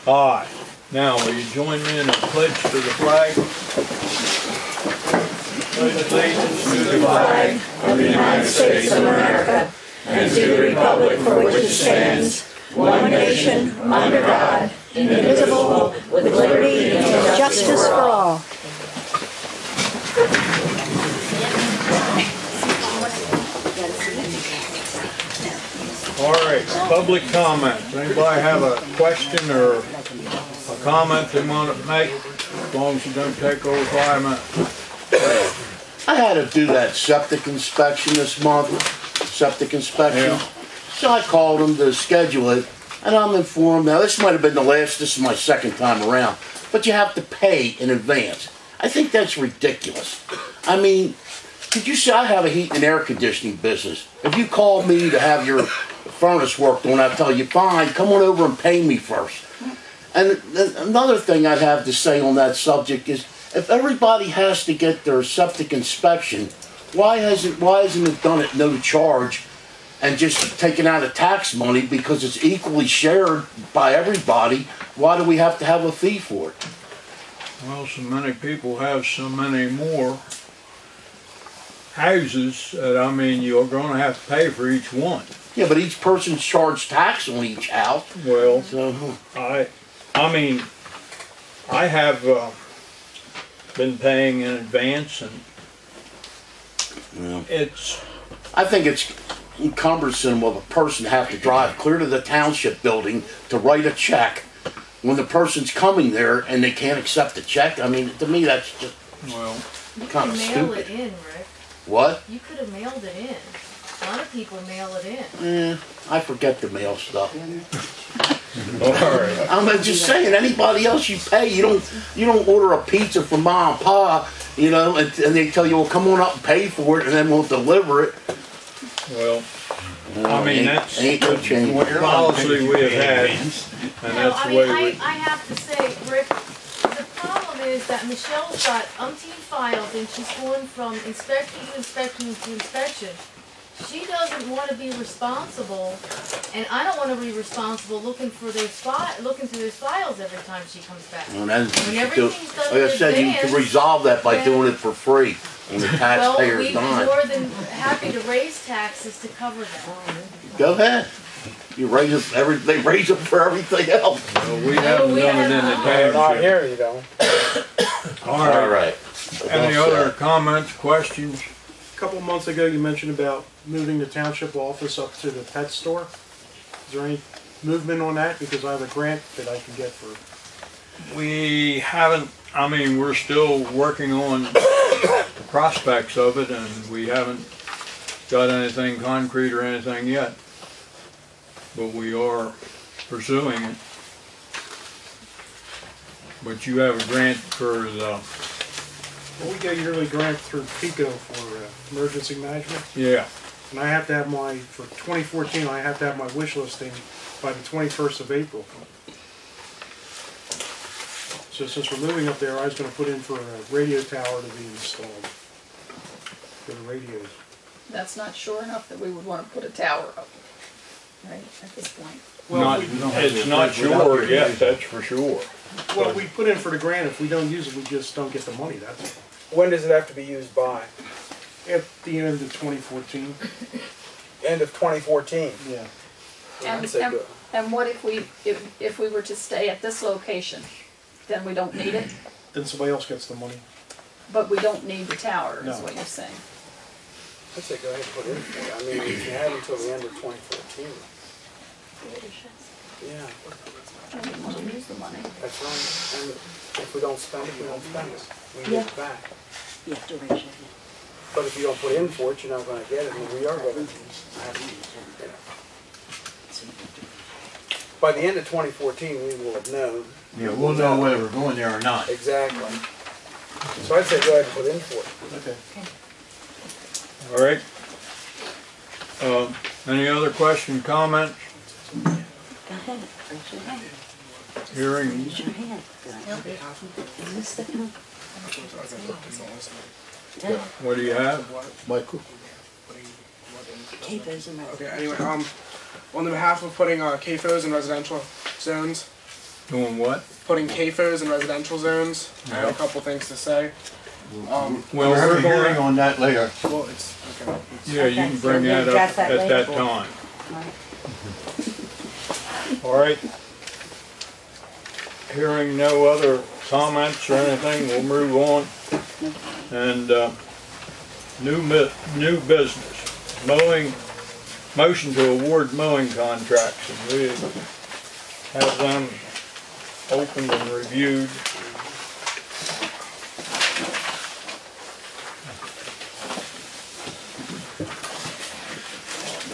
Aye. Now, will you join me in a pledge to the flag? Pledge allegiance to the flag of the United States of America and to the republic for which it stands, one nation, under God, indivisible, with liberty and justice for all. All right, public comments. Anybody have a question or a comment they want to make? As long as you don't take over 5 minutes. I had to do that septic inspection this month, septic inspection. Yeah. So I called them to schedule it, and I'm informed, now this might have been this is my second time around, but you have to pay in advance. I think that's ridiculous. I mean, did you say I have a heat and air conditioning business? If you call me to have your furnace worked on, I tell you, fine, come on over and pay me first. And another thing I'd have to say on that subject is, if everybody has to get their septic inspection, why isn't it done at no charge and just taken out of tax money because it's equally shared by everybody? Why do we have to have a fee for it? Well, so many people have so many more houses that, I mean, you're going to have to pay for each one. Yeah, but each person's charged tax on each house. Well, so I mean, I have been paying in advance, and yeah. I think it's cumbersome of a person to have to drive clear to the township building to write a check when the person's coming there and they can't accept the check. I mean, to me, that's just kind of stupid. You could mail it in, Rick. What? You could have mailed it in. A lot of people mail it in. I forget to mail stuff. All right. I'm just saying, anybody else you pay, you don't order a pizza from Mom and Pa, you know, and they tell you, well, come on up and pay for it, and then we'll deliver it. Well, I mean, that's ain't no change. What policy we have had, and that's the way we... I have to say, Rick, the problem is that Michelle's got umpteen files, and she's going from inspection to inspection to inspection. She doesn't want to be responsible, and I don't want to be responsible looking through those files every time she comes back. Well, when everything's done like I said, you can resolve that by doing it for free on the taxpayer's dime. Well, we'd be more than happy to raise taxes to cover that. Go ahead. You raise it. They raise it for everything else. Well, we haven't done it in the township. Not here, you don't. All right. Any other comments, questions? A couple months ago, you mentioned about moving the township office up to the pet store. Is there any movement on that? Because I have a grant that I can get for. We haven't. I mean, we're still working on the prospects of it, and we haven't got anything concrete or anything yet. But we are pursuing it. But you have a grant for the... Well, we get a yearly grant through PICO for emergency management. Yeah. And I have to have for 2014, I have to have my wish listing by the 21st of April. So since we're moving up there, I was going to put in for a radio tower to be installed for the radios. That's not sure enough that we would want to put a tower up, right, at this point. Well, it's not sure yet, that's for sure. Well, we put in for the grant. If we don't use it, we just don't get the money. That's all. When does it have to be used by? At the end of 2014. End of 2014? Yeah. And what if we were to stay at this location, then we don't need it? Then somebody else gets the money. But we don't need the tower, is No. what you're saying. I'd say go ahead and put it in. I mean, if you have until the end of 2014. Yeah. I didn't want to use the money. That's right. And if we don't spend it, we don't spend it. We get it back. You have to raise it. But if you don't put in for it, you're not going to get it, and we are going to have to use it. By the end of 2014, we will have known. Yeah, we'll know whether we're going there or not. Exactly. So I'd say go ahead and put in for it. Okay. All right. Any other questions, comments? Go ahead, raise your hand. Hearing. Raise your hand. What do you have? Michael. CAFOs and Okay, anyway, on the behalf of putting CAFOs in residential zones, Doing what? putting CAFOs in residential zones. I had a couple things to say. Well, We'll have we're a hearing going, on that later. Well, it's, okay. yeah, you Okay, can so bring we'll that address up that at that later. time. Right. All right. Hearing no other comments or anything, we'll move on. And new business, mowing, motion to award mowing contracts. And we have them opened and reviewed.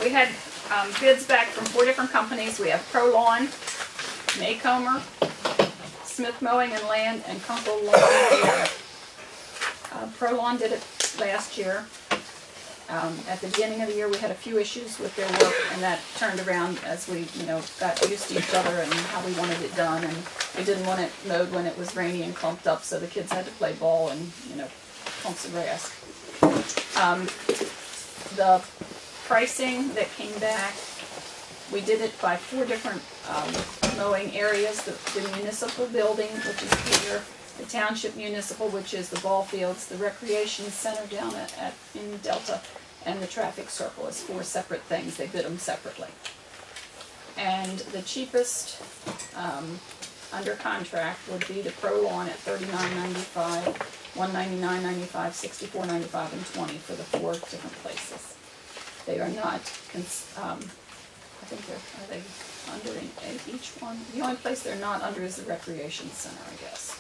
We had bids back from 4 different companies. We have Pro Lawn, Maycomer, Smith Mowing and Land, and Kunkel Lawn. Pro Lawn did it last year. At the beginning of the year, we had a few issues with their work, and that turned around as we, got used to each other and how we wanted it done. And we didn't want it mowed when it was rainy and clumped up, so the kids had to play ball and, clumps of grass. The pricing that came back, we did it by 4 different mowing areas. The municipal building, which is here, the township municipal, which is the ball fields, the recreation center down in Delta, and the traffic circle is 4 separate things. They bid them separately. And the cheapest under contract would be the Pro Lawn at $39.95, $199.95, $64.95, and $20 for the 4 different places. They are not, I think are they under in each one? The only place they're not under is the recreation center, I guess.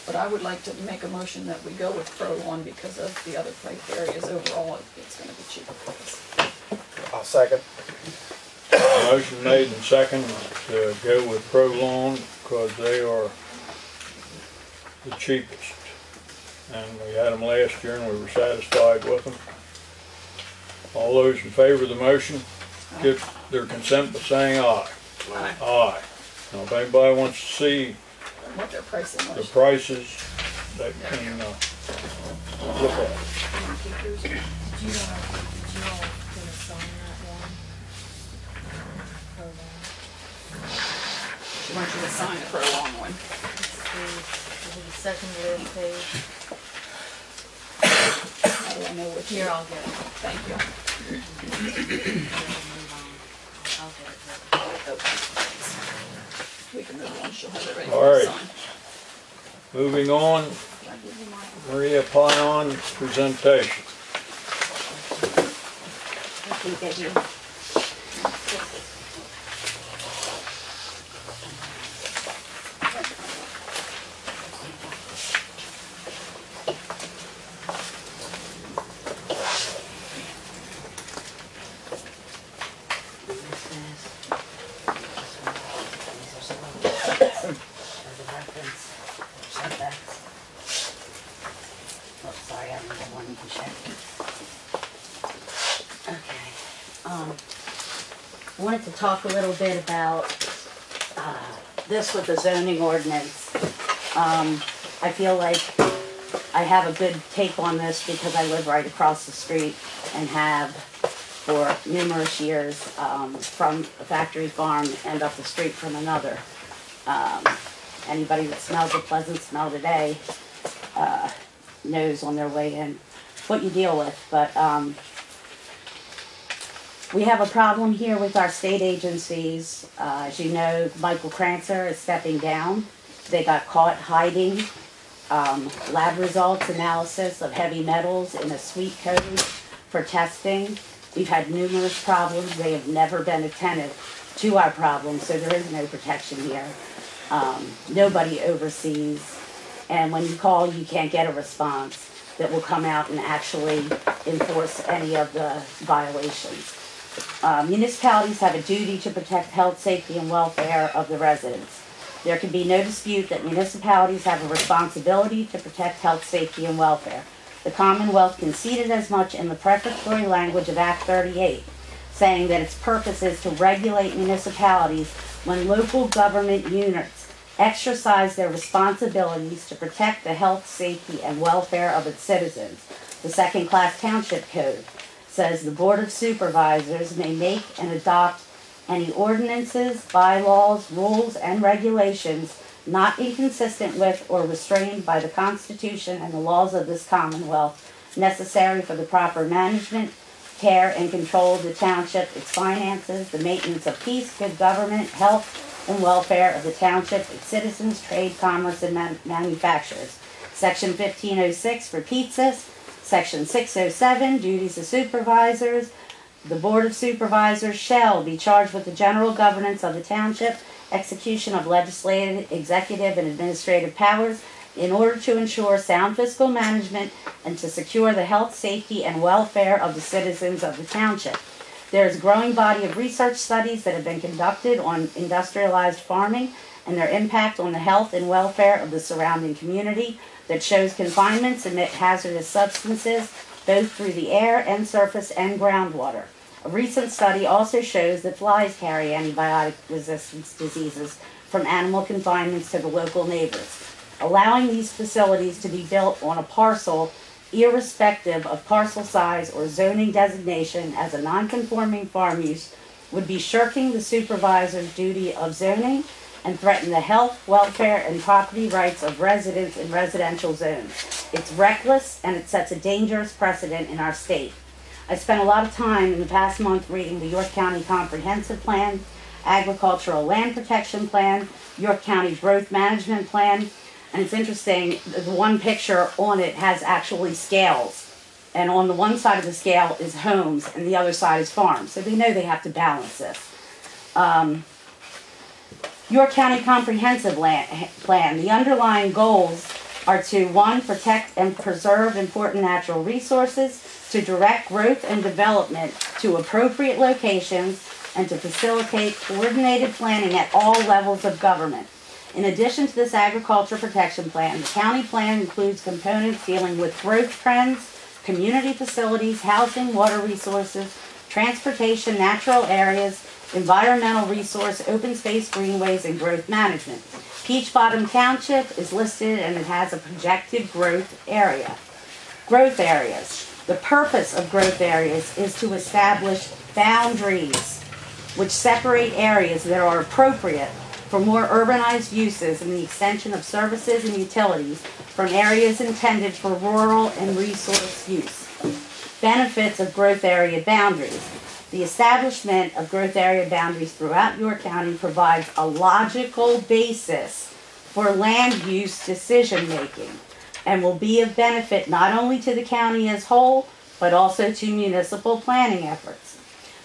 But I would like to make a motion that we go with Pro Lawn because of the other areas. Overall, it's going to be cheaper for us. I'll second. Motion made and second to go with Pro Lawn because they are the cheapest. And we had them last year and we were satisfied with them. All those in favor of the motion, give their consent by saying aye. Aye. Aye. Now, if anybody wants to see What their pricing the was. prices, they can look at it. Did you all gonna sign that one? Hold on. She wants you to sign the Pro Lawn one. Is it the second last page? How do I know which? Here, I'll get it. Thank you. I'll get it. We can move on. She'll have it ready All for right. sign. Moving on, Did I give you mine? Maria Pion presentation. I can get you. I wanted to talk a little bit about this with the zoning ordinance. I feel like I have a good take on this because I live right across the street and have for numerous years from a factory farm and up the street from another. Anybody that smells a pleasant smell today knows on their way in what you deal with. But we have a problem here with our state agencies. As you know, Michael Krancer is stepping down. They got caught hiding lab results analysis of heavy metals in a suite code for testing. We've had numerous problems. They have never been attentive to our problems, so there is no protection here. Nobody oversees, and when you call, you can't get a response that will come out and actually enforce any of the violations. Municipalities have a duty to protect health, safety, and welfare of the residents. There can be no dispute that municipalities have a responsibility to protect health, safety, and welfare. The Commonwealth conceded as much in the prefatory language of Act 38, saying that its purpose is to regulate municipalities when local government units exercise their responsibilities to protect the health, safety, and welfare of its citizens. The second-class township code says the Board of Supervisors may make and adopt any ordinances, bylaws, rules, and regulations not inconsistent with or restrained by the Constitution and the laws of this Commonwealth, necessary for the proper management, care, and control of the township, its finances, the maintenance of peace, good government, health, and welfare of the township, its citizens, trade, commerce, and manufacturers. Section 1506 for pizzas. Section 607, duties of supervisors. The Board of Supervisors shall be charged with the general governance of the township, execution of legislative, executive, and administrative powers in order to ensure sound fiscal management and to secure the health, safety, and welfare of the citizens of the township. There is a growing body of research studies that have been conducted on industrialized farming and their impact on the health and welfare of the surrounding community that shows confinements emit hazardous substances both through the air and surface and groundwater. A recent study also shows that flies carry antibiotic resistance diseases from animal confinements to the local neighbors. Allowing these facilities to be built on a parcel, irrespective of parcel size or zoning designation as a non-conforming farm use, would be shirking the supervisor's duty of zoning and threaten the health, welfare, and property rights of residents in residential zones. It's reckless and it sets a dangerous precedent in our state. I spent a lot of time in the past month reading the York County Comprehensive Plan, Agricultural Land Protection Plan, York County Growth Management Plan, and it's interesting, the one picture on it has actually scales. And on the one side of the scale is homes and the other side is farms. So they know they have to balance this. York County Comprehensive Plan, the underlying goals are to, 1, protect and preserve important natural resources, to direct growth and development to appropriate locations, and to facilitate coordinated planning at all levels of government. In addition to this agriculture protection plan, the county plan includes components dealing with growth trends, community facilities, housing, water resources, transportation, natural areas, environmental resource, open space greenways, and growth management. Peach Bottom Township is listed and it has a projected growth area. Growth areas. The purpose of growth areas is to establish boundaries which separate areas that are appropriate for more urbanized uses and the extension of services and utilities from areas intended for rural and resource use. Benefits of growth area boundaries. The establishment of growth area boundaries throughout York County provides a logical basis for land use decision making and will be of benefit not only to the county as whole, but also to municipal planning efforts.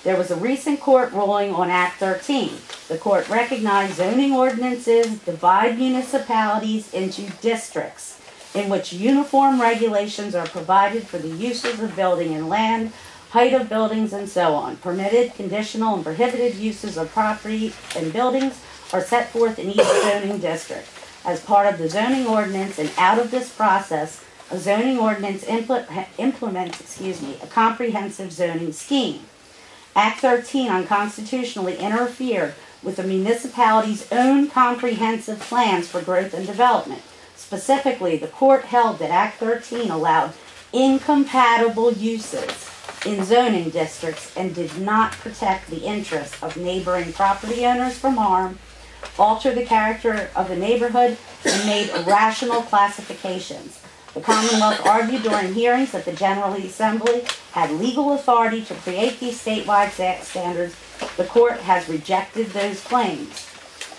There was a recent court ruling on Act 13. The court recognized zoning ordinances divide municipalities into districts in which uniform regulations are provided for the uses of building and land, height of buildings, and so on. Permitted, conditional, and prohibited uses of property and buildings are set forth in each zoning district. As part of the zoning ordinance and out of this process, a zoning ordinance implements a comprehensive zoning scheme. Act 13 unconstitutionally interfered with the municipality's own comprehensive plans for growth and development. Specifically, the court held that Act 13 allowed incompatible uses in zoning districts and did not protect the interests of neighboring property owners from harm, alter the character of the neighborhood, and made irrational classifications. The Commonwealth argued during hearings that the General Assembly had legal authority to create these statewide standards. The court has rejected those claims.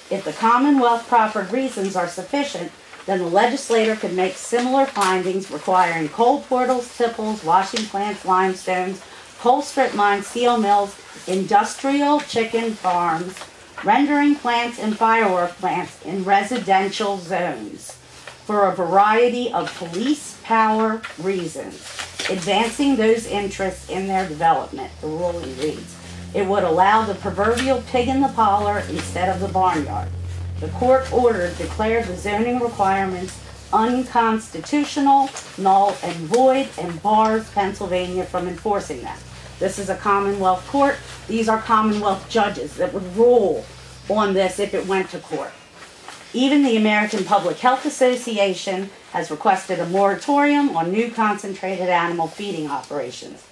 If the Commonwealth proffered reasons are sufficient, then the legislator could make similar findings requiring coal portals, tipples, washing plants, limestones, coal strip mines, steel mills, industrial chicken farms, rendering plants, and firework plants in residential zones for a variety of police power reasons, advancing those interests in their development. The ruling reads, it would allow the proverbial pig in the parlor instead of the barnyard. The court order declared the zoning requirements unconstitutional, null and void, and bars Pennsylvania from enforcing them. This is a Commonwealth court. These are Commonwealth judges that would rule on this if it went to court. Even the American Public Health Association has requested a moratorium on new concentrated animal feeding operations.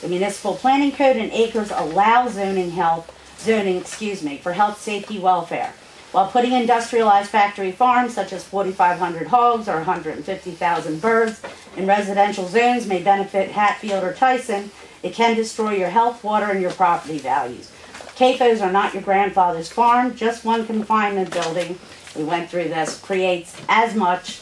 The Municipal Planning Code and ACRES allow zoning health for health, safety, welfare. While putting industrialized factory farms such as 4,500 hogs or 150,000 birds in residential zones may benefit Hatfield or Tyson, it can destroy your health, water, and your property values. CAFOs are not your grandfather's farm. Just one confinement building, we went through this, creates as much,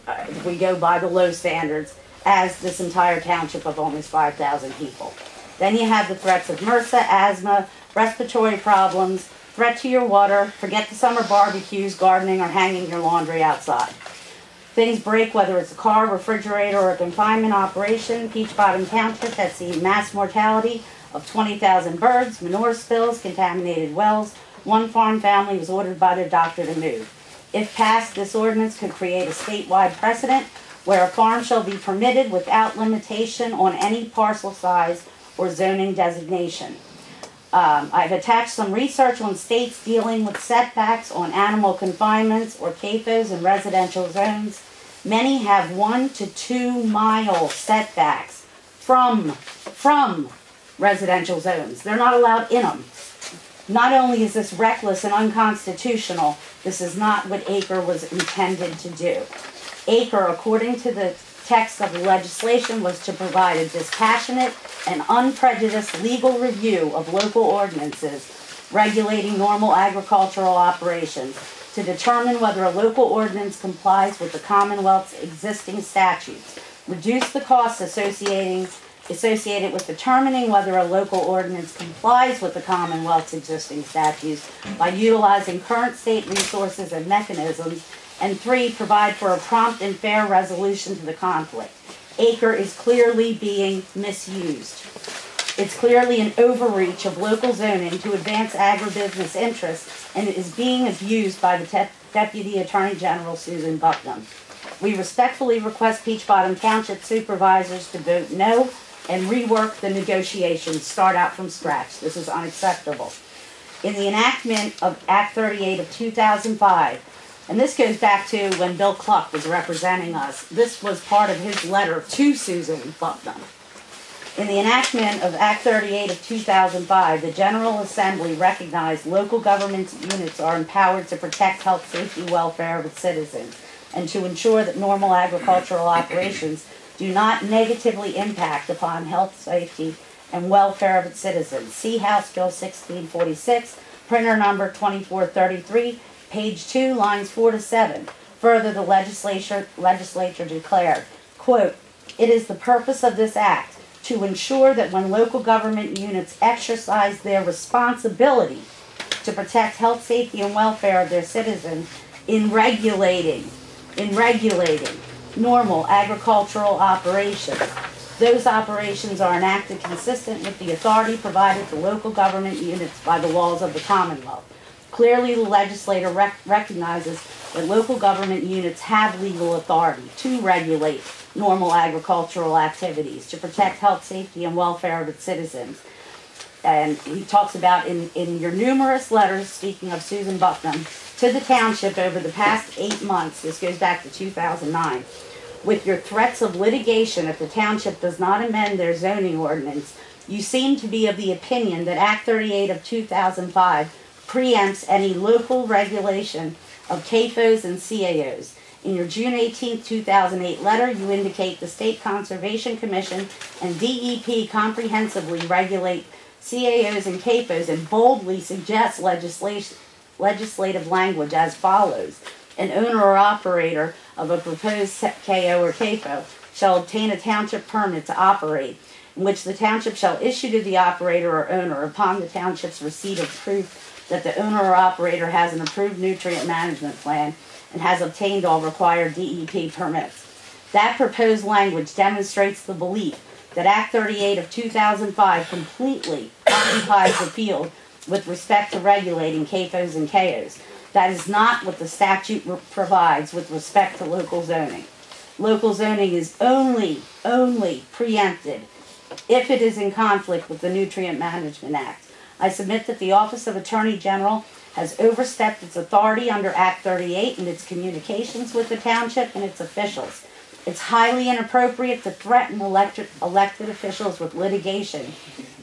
if we go by the low standards, as this entire township of almost 5,000 people. Then you have the threats of MRSA, asthma, respiratory problems, threat to your water, forget the summer barbecues, gardening, or hanging your laundry outside. Things break, whether it's a car, refrigerator, or a confinement operation. Peach Bottom Township has seen mass mortality of 20,000 birds, manure spills, contaminated wells. One farm family was ordered by their doctor to move. If passed, this ordinance could create a statewide precedent where a farm shall be permitted without limitation on any parcel size or zoning designation. I've attached some research on states dealing with setbacks on animal confinements or CAFOs in residential zones. Many have 1 to 2 mile setbacks from residential zones. They're not allowed in them. Not only is this reckless and unconstitutional, this is not what ACRE was intended to do. ACRE, according to the text of the legislation, was to provide a dispassionate and unprejudiced legal review of local ordinances regulating normal agricultural operations to determine whether a local ordinance complies with the Commonwealth's existing statutes, reduce the costs associated with determining whether a local ordinance complies with the Commonwealth's existing statutes by utilizing current state resources and mechanisms, and 3, provide for a prompt and fair resolution to the conflict. ACRE is clearly being misused. It's clearly an overreach of local zoning to advance agribusiness interests, and it is being abused by the Deputy Attorney General, Susan Bucknam. We respectfully request Peach Bottom Township supervisors to vote no and rework the negotiations, start out from scratch. This is unacceptable. In the enactment of Act 38 of 2005, and this goes back to when Bill Cluck was representing us. This was part of his letter to Susan Bucknam. In the enactment of Act 38 of 2005, the General Assembly recognized local government units are empowered to protect health, safety, welfare of its citizens, and to ensure that normal agricultural operations do not negatively impact upon health, safety, and welfare of its citizens. See House Bill 1646, printer number 2433, page 2, lines 4 to 7. Further, the legislature declared, quote, "It is the purpose of this act to ensure that when local government units exercise their responsibility to protect health, safety, and welfare of their citizens in regulating normal agricultural operations, those operations are enacted consistent with the authority provided to local government units by the laws of the Commonwealth." Clearly, the legislator recognizes that local government units have legal authority to regulate normal agricultural activities, to protect health, safety, and welfare of its citizens. And he talks about in your numerous letters, speaking of Susan Bucknam, to the township over the past 8 months, this goes back to 2009, with your threats of litigation if the township does not amend their zoning ordinance, you seem to be of the opinion that Act 38 of 2005 preempts any local regulation of CAFOs and CAOs. In your June 18, 2008 letter, you indicate the State Conservation Commission and DEP comprehensively regulate CAOs and CAFOs and boldly suggest legislative language as follows. An owner or operator of a proposed KO or CAFO shall obtain a township permit to operate, in which the township shall issue to the operator or owner upon the township's receipt of proof that the owner or operator has an approved nutrient management plan and has obtained all required DEP permits. That proposed language demonstrates the belief that Act 38 of 2005 completely occupies the field with respect to regulating CAFOs and KOs. That is not what the statute provides with respect to local zoning. Local zoning is only preempted if it is in conflict with the Nutrient Management Act. I submit that the Office of Attorney General has overstepped its authority under Act 38 in its communications with the township and its officials. It's highly inappropriate to threaten elected officials with litigation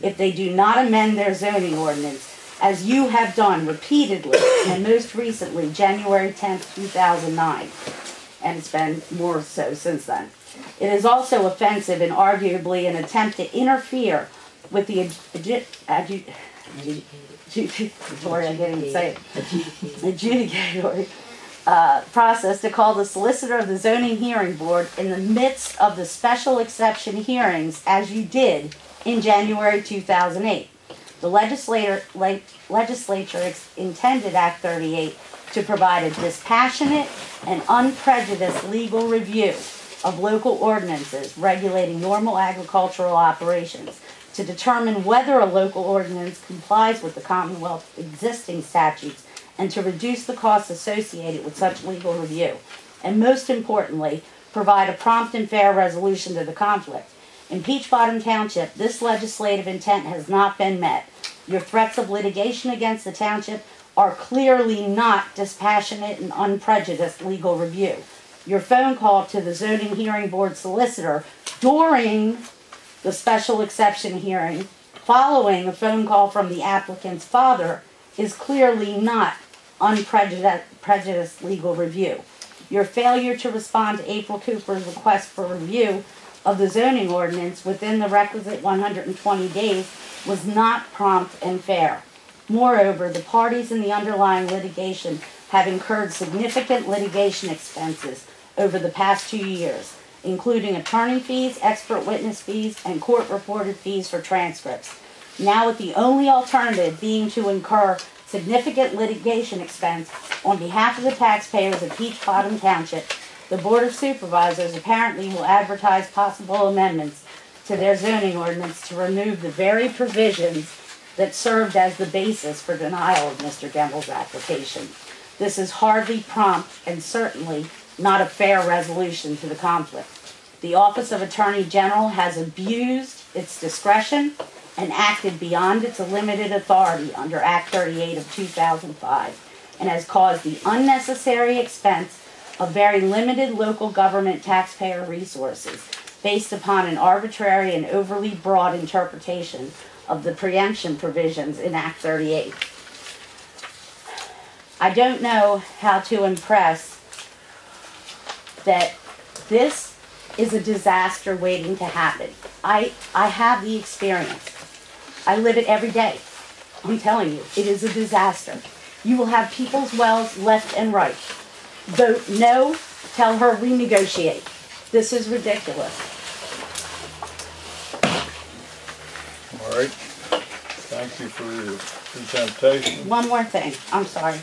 if they do not amend their zoning ordinance as you have done repeatedly, and most recently, January 10th, 2009, and it's been more so since then. It is also offensive and arguably an attempt to interfere with the adjudicatory process to call the solicitor of the zoning hearing board in the midst of the special exception hearings as you did in January 2008. The legislature intended Act 38 to provide a dispassionate and unprejudiced legal review of local ordinances regulating normal agricultural operations to determine whether a local ordinance complies with the Commonwealth's existing statutes and to reduce the costs associated with such legal review. And most importantly, provide a prompt and fair resolution to the conflict. In Peach Bottom Township, this legislative intent has not been met. Your threats of litigation against the township are clearly not dispassionate and unprejudiced legal review. Your phone call to the zoning hearing board solicitor during the special exception hearing, following a phone call from the applicant's father, is clearly not unprejudiced legal review. Your failure to respond to April Cooper's request for review of the zoning ordinance within the requisite 120 days was not prompt and fair. Moreover, the parties in the underlying litigation have incurred significant litigation expenses over the past 2 years, including attorney fees, expert witness fees, and court-reported fees for transcripts. Now, with the only alternative being to incur significant litigation expense on behalf of the taxpayers of Peach Bottom Township, the Board of Supervisors apparently will advertise possible amendments to their zoning ordinance to remove the very provisions that served as the basis for denial of Mr. Gembel's application. This is hardly prompt and certainly not a fair resolution to the conflict. The Office of Attorney General has abused its discretion and acted beyond its limited authority under Act 38 of 2005 and has caused the unnecessary expense of very limited local government taxpayer resources based upon an arbitrary and overly broad interpretation of the preemption provisions in Act 38. I don't know how to impress that this is a disaster waiting to happen. I have the experience. I live it every day. I'm telling you, it is a disaster. You will have people's wells left and right. Vote no, tell her renegotiate. This is ridiculous. All right. Thank you for your presentation. One more thing, I'm sorry.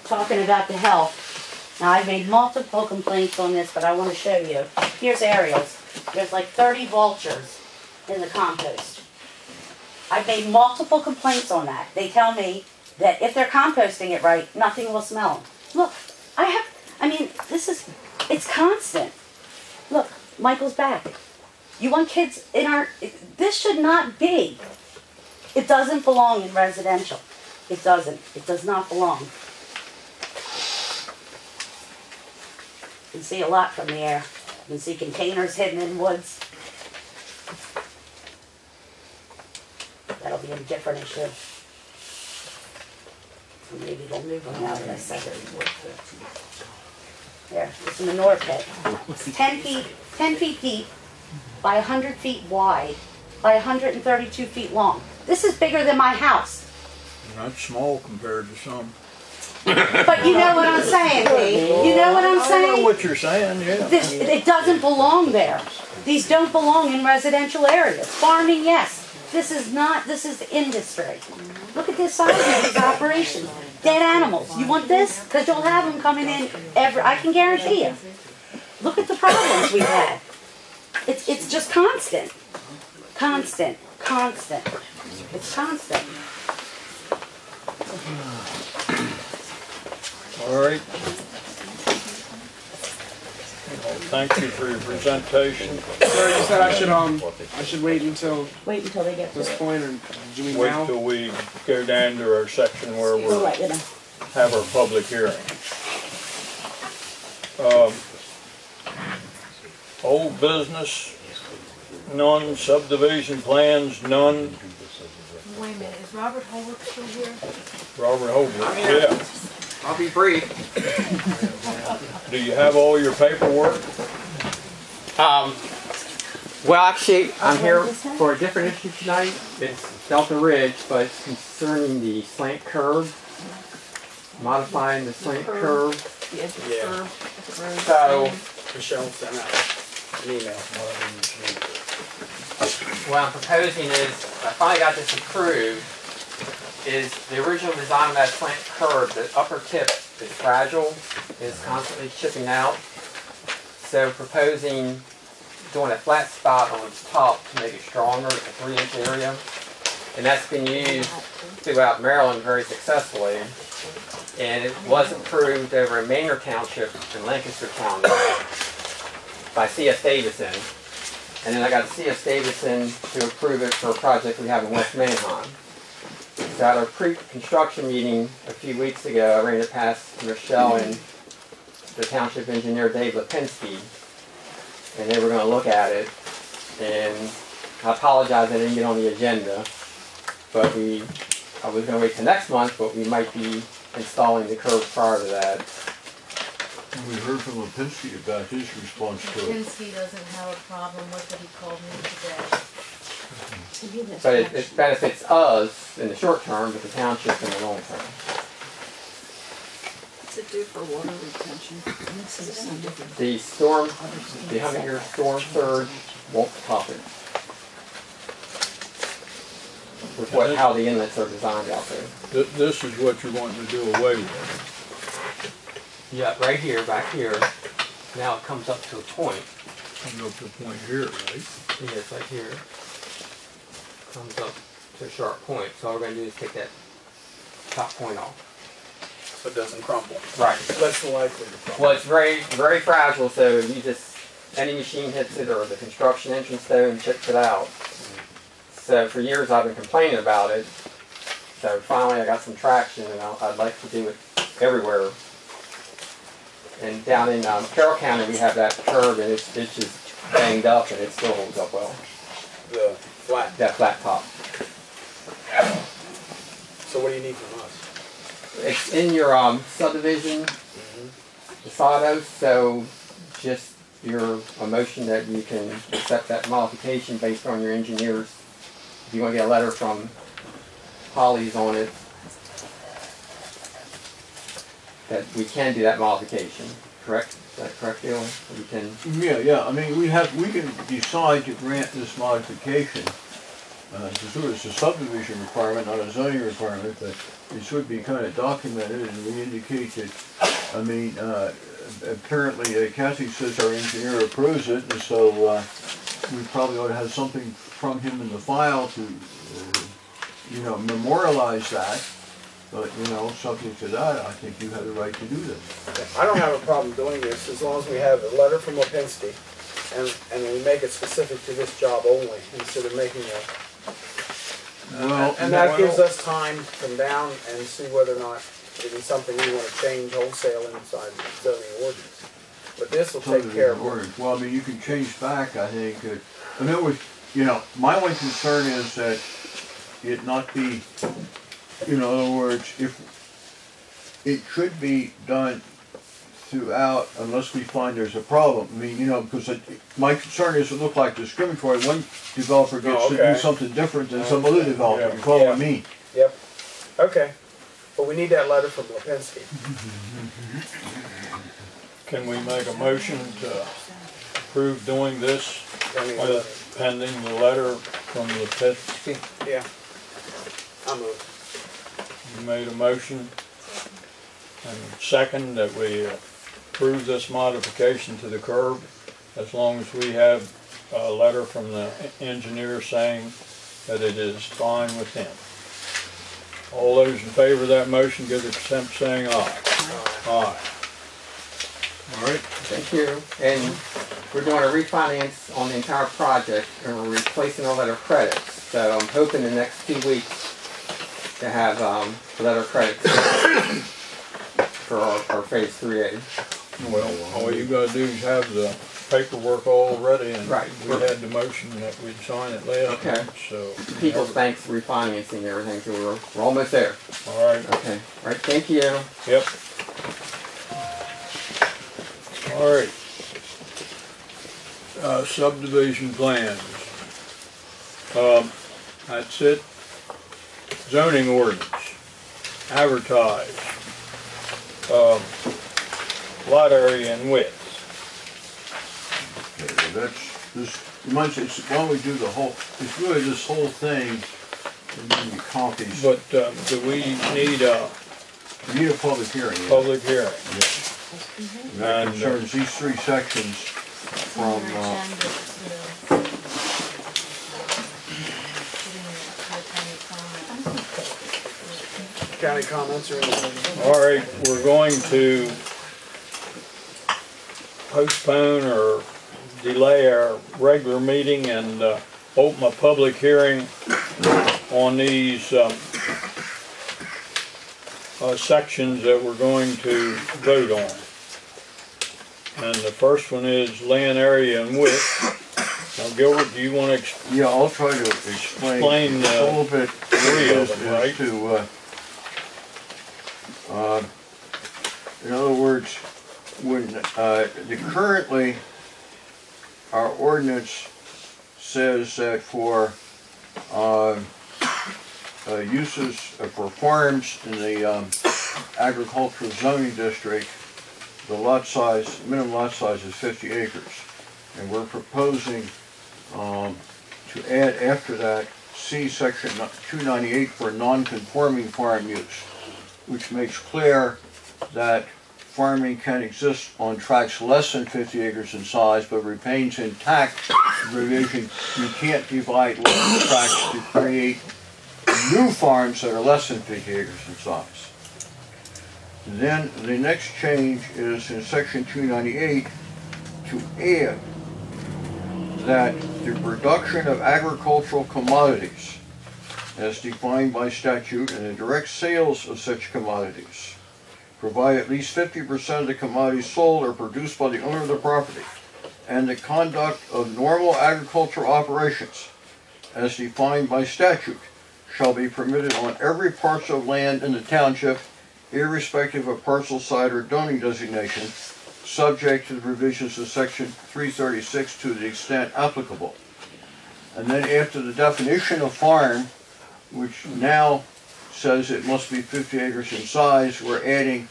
Talking about the health. Now, I've made multiple complaints on this, but I want to show you. Here's aerials. There's like 30 vultures in the compost. I've made multiple complaints on that. They tell me that if they're composting it right, nothing will smell. Look, it's constant. Look, Michael's back. You want kids in this should not be. It doesn't belong in residential. It doesn't. It does not belong. You can see a lot from the air. You can see containers hidden in woods. That'll be a different issue. Maybe they'll move them now that I said it. There, it's a manure pit. It's 10 feet deep by 100 feet wide by 132 feet long. This is bigger than my house. Not small compared to some. But you know what I'm saying, Dave. You know what I'm saying? I know what you're saying, yeah. It doesn't belong there. These don't belong in residential areas. Farming, yes. This is industry. Look at the size of these operations. Dead animals. You want this? Because you'll have them coming in I can guarantee you. Look at the problems we've had. It's just constant. Constant. Constant. It's constant. All right. Well, thank you for your presentation. Sir, you said I should wait until Wait until they get to this it. point, or do we Wait now? till we go down to our section where We'll we'll let you know. have our public hearing. Old business, none. Subdivision plans, none. Wait a minute, is Robert Holbrook still here? Robert Holbrook, yeah. I'll be brief. Do you have all your paperwork? Well, actually, I'm here for a different issue tonight. It's Delta Ridge, but it's concerning the slant curve, modifying the slant curve. The edge of the Yeah. curve, the road. So, Michelle sent out an email. what I'm proposing is, I finally got this approved, is the original design of that slant curve, the upper tip is fragile, is constantly chipping out. So proposing doing a flat spot on its top to make it stronger, it's a 3-inch area. And that's been used throughout Maryland very successfully. And it was approved over in Manor Township in Lancaster County by C.S. Davison. And then I got C.S. Davison to approve it for a project we have in West Manheim. So at our pre-construction meeting a few weeks ago, I ran it past Michelle and the township engineer Dave Lipinski, and they were going to look at it. And I apologize I didn't get on the agenda, but I was going to wait till next month, but we might be installing the curb prior to that. We heard from Lipinski about his response to it. Pinsky doesn't have a problem with it, he called me today. But it benefits us in the short term, but the township in the long term. What's it do for water retention? The storm, the 100-year storm surge won't top it. With how the inlets are designed out there. This is what you're wanting to do away with. Yeah, right here, back here. Now it comes up to a point. Comes up to a point here, right? Yeah, it's right here. Comes up to a sharp point. So all we're going to do is take that top point off. So it doesn't crumble. Right. Less likely to crumble. Well, it's very, very fragile, so you just, any machine hits it or the construction entrance stone chips it out. So for years I've been complaining about it. So finally I got some traction, and I'd like to do it everywhere. And down in Carroll County we have that curve, and it's just banged up, and it still holds up well. The flat. That flat top. So what do you need from us? It's in your subdivision, DeSado, so just a motion that you can accept that modification based on your engineers. If you want to get a letter from Holly's on it, that we can do that modification, correct? Is that correct, Bill? We can. Yeah. I mean, we can decide to grant this modification. It's a subdivision requirement, not a zoning requirement, but it should be kind of documented, and we indicate that, I mean, apparently Kathy says our engineer approves it, and so we probably ought to have something from him in the file to, memorialize that. But, subject to that, I think you have the right to do this. I don't have a problem doing this as long as we have a letter from Lipinski and we make it specific to this job only instead of making a... and that gives us time to come down and see whether or not it is something we want to change wholesale inside the zoning ordinance. But this will take care of it. Well, I mean, you can change back, I think. In other words, my only concern is that it not be, in other words, if it should be done throughout unless we find there's a problem. I mean, because my concern is it look like discriminatory. One developer gets to do something different than some other developer. You follow what I mean? Yep. Okay. But we need that letter from Lipinski. Can we make a motion to approve doing this pending the letter from Lipinski? Yeah. I'll move. You made a motion and second that we approve this modification to the curb as long as we have a letter from the engineer saying that it is fine with him. All those in favor of that motion give their consent saying aye. Aye. All right. Thank you. And we're doing a refinance on the entire project, and we're replacing our letter of credit. So I'm hoping in the next 2 weeks to have letter of credit for our phase 3A. Well, all you gotta do is have the paperwork all ready, and Right. we had the motion that we'd sign it last Okay. time, so. People's Bank's refinancing and everything, so we're almost there. All right, Okay, all right, thank you. yep. All right. Subdivision plans. That's it. Zoning ordinance, advertise, lot area and width. Okay, well, that's, this, you might say, why don't we do the whole, it's really this whole thing, and then you copies. But do we need a We need a public hearing. Yeah. public hearing? And that And, concerns these three sections from, County comments or anything? All right, we're going to postpone or delay our regular meeting and open a public hearing on these sections that we're going to vote on. And the first one is land area and width. Now, Gilbert, do you want to yeah, I'll try to explain Explain, a little bit. three of them, right? In other words, when currently our ordinance says that for uses for farms in the agricultural zoning district, the lot size, minimum lot size is 50 acres. And we're proposing to add after that C section 298 for non-conforming farm use, which makes clear that farming can exist on tracts less than 50 acres in size, but retains intact provision. You can't divide large tracts to create new farms that are less than 50 acres in size. Then the next change is in section 298 to add that the production of agricultural commodities as defined by statute and the direct sales of such commodities provide at least 50% of the commodities sold or produced by the owner of the property, and the conduct of normal agricultural operations as defined by statute shall be permitted on every parcel of land in the township, irrespective of parcel site or zoning designation, subject to the provisions of section 336 to the extent applicable. And then after the definition of farm, which now says it must be 50 acres in size, we're adding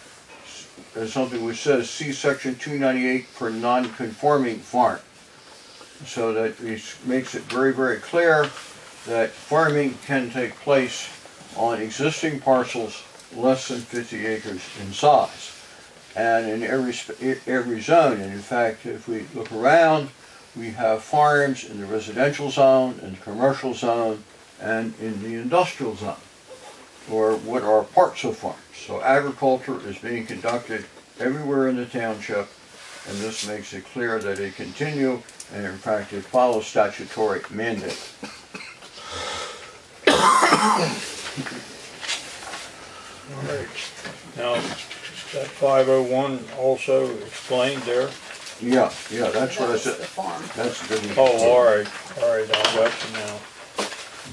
something which says see section 298 for non-conforming farm. So that it makes it very, very clear that farming can take place on existing parcels less than 50 acres in size. And in every zone, and in fact, if we look around, we have farms in the residential zone, in the commercial zone, and in the industrial zone, or what are parts of farms. So agriculture is being conducted everywhere in the township, and this makes it clear that it continue, and in fact, it follows statutory mandate. All right. Now, that 501 also explained there. Yeah, that's what I said. The farm. That's good. Oh, all right, I got you now.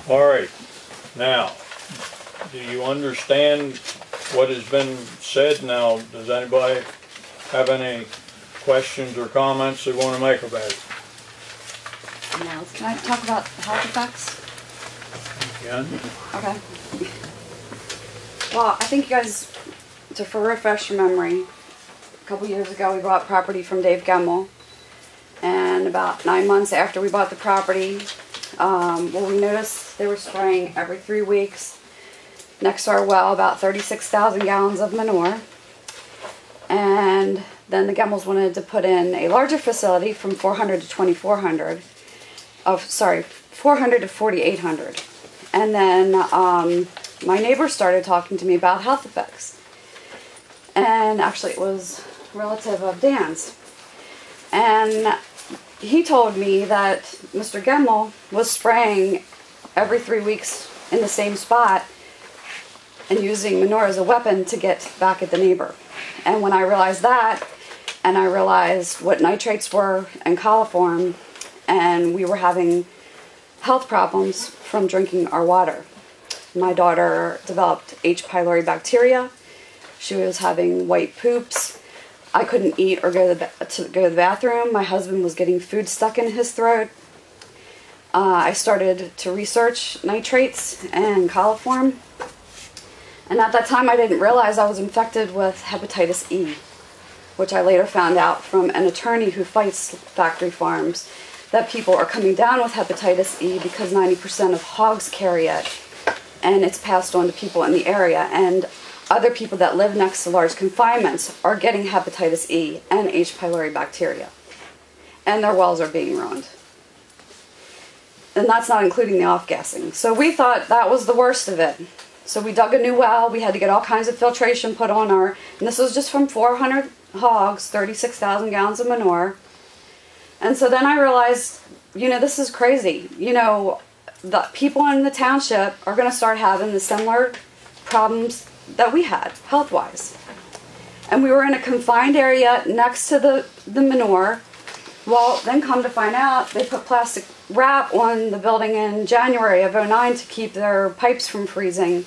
All right, now, do you understand what has been said now? Does anybody have any questions or comments they want to make about it? Now, can I talk about health effects? Ken? Okay. Well, I think you guys, to refresh your memory, a couple years ago we bought property from Dave Gemmel, and about 9 months after we bought the property, we noticed they were spraying every 3 weeks next to our well about 36,000 gallons of manure. And then the Gemmels wanted to put in a larger facility from 400 to 2,400. 400 to 4,800. And then my neighbor started talking to me about health effects. And actually it was a relative of Dan's. And he told me that Mr. Gemmel was spraying every 3 weeks in the same spot and using manure as a weapon to get back at the neighbor. And when I realized that, and I realized what nitrates were and coliform, and we were having health problems from drinking our water. My daughter developed H. pylori bacteria. She was having white poops. I couldn't eat or go to the bathroom. My husband was getting food stuck in his throat. I started to research nitrates and coliform. And at that time I didn't realize I was infected with hepatitis E, which I later found out from an attorney who fights factory farms, that people are coming down with hepatitis E because 90% of hogs carry it, and it's passed on to people in the area. And other people that live next to large confinements are getting hepatitis E and H. pylori bacteria, and their wells are being ruined. And that's not including the off-gassing. So we thought that was the worst of it. So we dug a new well. We had to get all kinds of filtration put on our, and this was just from 400 hogs, 36,000 gallons of manure. And so then I realized, this is crazy. The people in the township are going to start having the similar problems that we had, health-wise. And we were in a confined area next to the manure. Well, then come to find out, they put plastic wrap on the building in January of '09 to keep their pipes from freezing.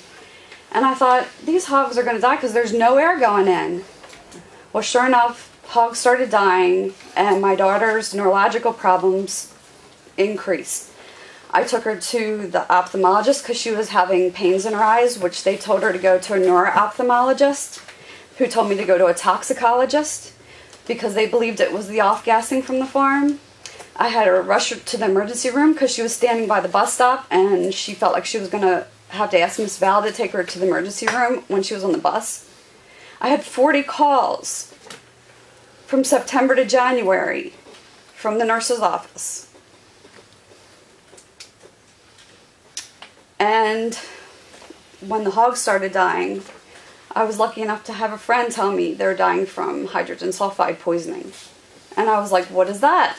And I thought, these hogs are going to die because there's no air going in. Well, sure enough, hogs started dying, and my daughter's neurological problems increased. I took her to the ophthalmologist because she was having pains in her eyes, which they told her to go to a neuro-ophthalmologist, who told me to go to a toxicologist because they believed it was the off-gassing from the farm. I had her rush her to the emergency room because she was standing by the bus stop, and she felt like she was going to have to ask Miss Val to take her to the emergency room when she was on the bus. I had 40 calls from September to January from the nurse's office. And when the hogs started dying, I was lucky enough to have a friend tell me they're dying from hydrogen sulfide poisoning. And I was like, what is that?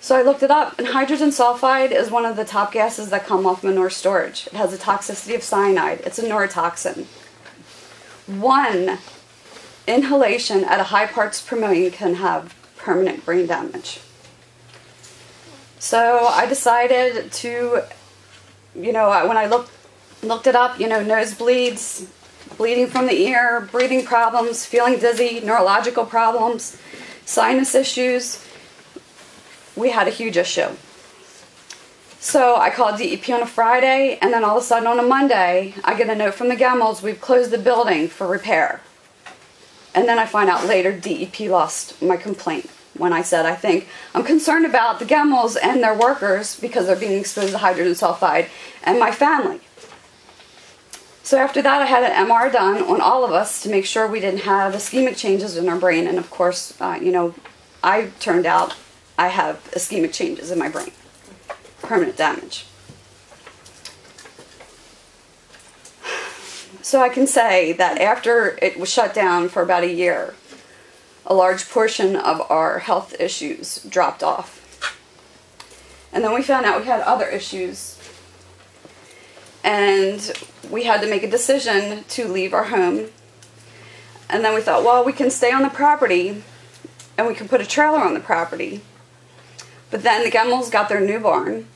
So I looked it up, and hydrogen sulfide is one of the top gases that come off manure storage. It has a toxicity of cyanide. It's a neurotoxin. One inhalation at a high parts per million can have permanent brain damage. So I decided to, when I looked it up, nosebleeds, bleeding from the ear, breathing problems, feeling dizzy, neurological problems, sinus issues. We had a huge issue. So I called DEP on a Friday, and then all of a sudden on a Monday, I get a note from the Gemmels, we've closed the building for repair. And then I find out later DEP lost my complaint when I said, I'm concerned about the Gemmels and their workers because they're being exposed to hydrogen sulfide, and my family. So after that, I had an MR done on all of us to make sure we didn't have ischemic changes in our brain. And of course, I turned out I have ischemic changes in my brain, permanent damage. So I can say that after it was shut down for about a year, a large portion of our health issues dropped off. And then we found out we had other issues, and we had to make a decision to leave our home. And then we thought, well, we can stay on the property and we can put a trailer on the property. But then the Gemmels got their new barn,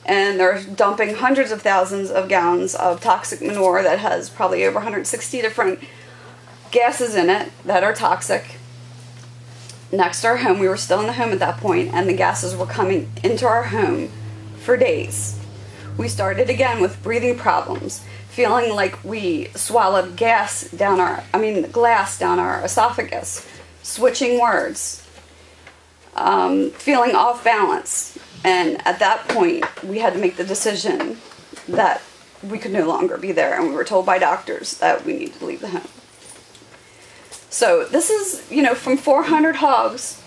and they're dumping hundreds of thousands of gallons of toxic manure that has probably over 160 different gases in it that are toxic. Next to our home, we were still in the home at that point, and the gases were coming into our home for days. We started again with breathing problems, feeling like we swallowed glass down our esophagus, switching words, feeling off balance. And at that point, we had to make the decision that we could no longer be there, and we were told by doctors that we needed to leave the home. So this is, from 400 hogs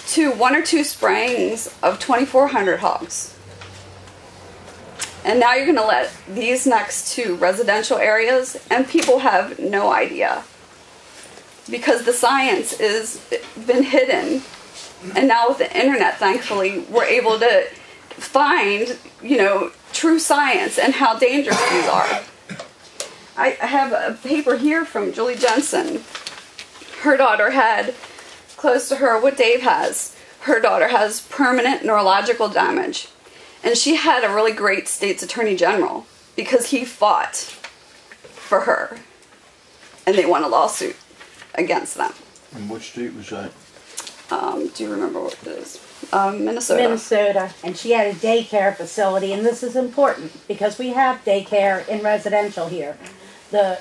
to 1 or 2 sprayings of 2,400 hogs. And now you're going to let these next to residential areas, and people have no idea. Because the science has been hidden. And now with the internet, thankfully, we're able to find, true science and how dangerous these are. I have a paper here from Julie Jensen. Her daughter had close to her what Dave has. Her daughter has permanent neurological damage. And she had a really great state's attorney general because he fought for her. And they won a lawsuit against them. And what state was that? Do you remember what it is? Minnesota. Minnesota, and she had a daycare facility, and this is important because we have daycare in residential here.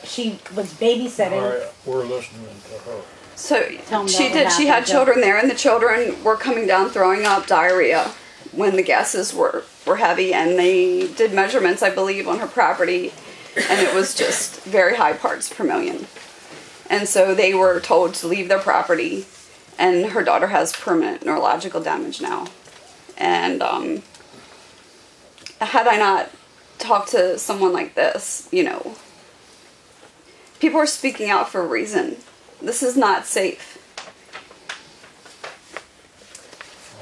She was babysitting. All right, we're listening to her. So Tell 'em she that did. what She had happened, children there, and the children were coming down, throwing up diarrhea when the gases were heavy, and they did measurements, I believe, on her property, and it was just very high parts per million. And so they were told to leave their property, and her daughter has permanent neurological damage now. And had I not talked to someone like this, you know, people are speaking out for a reason. This is not safe.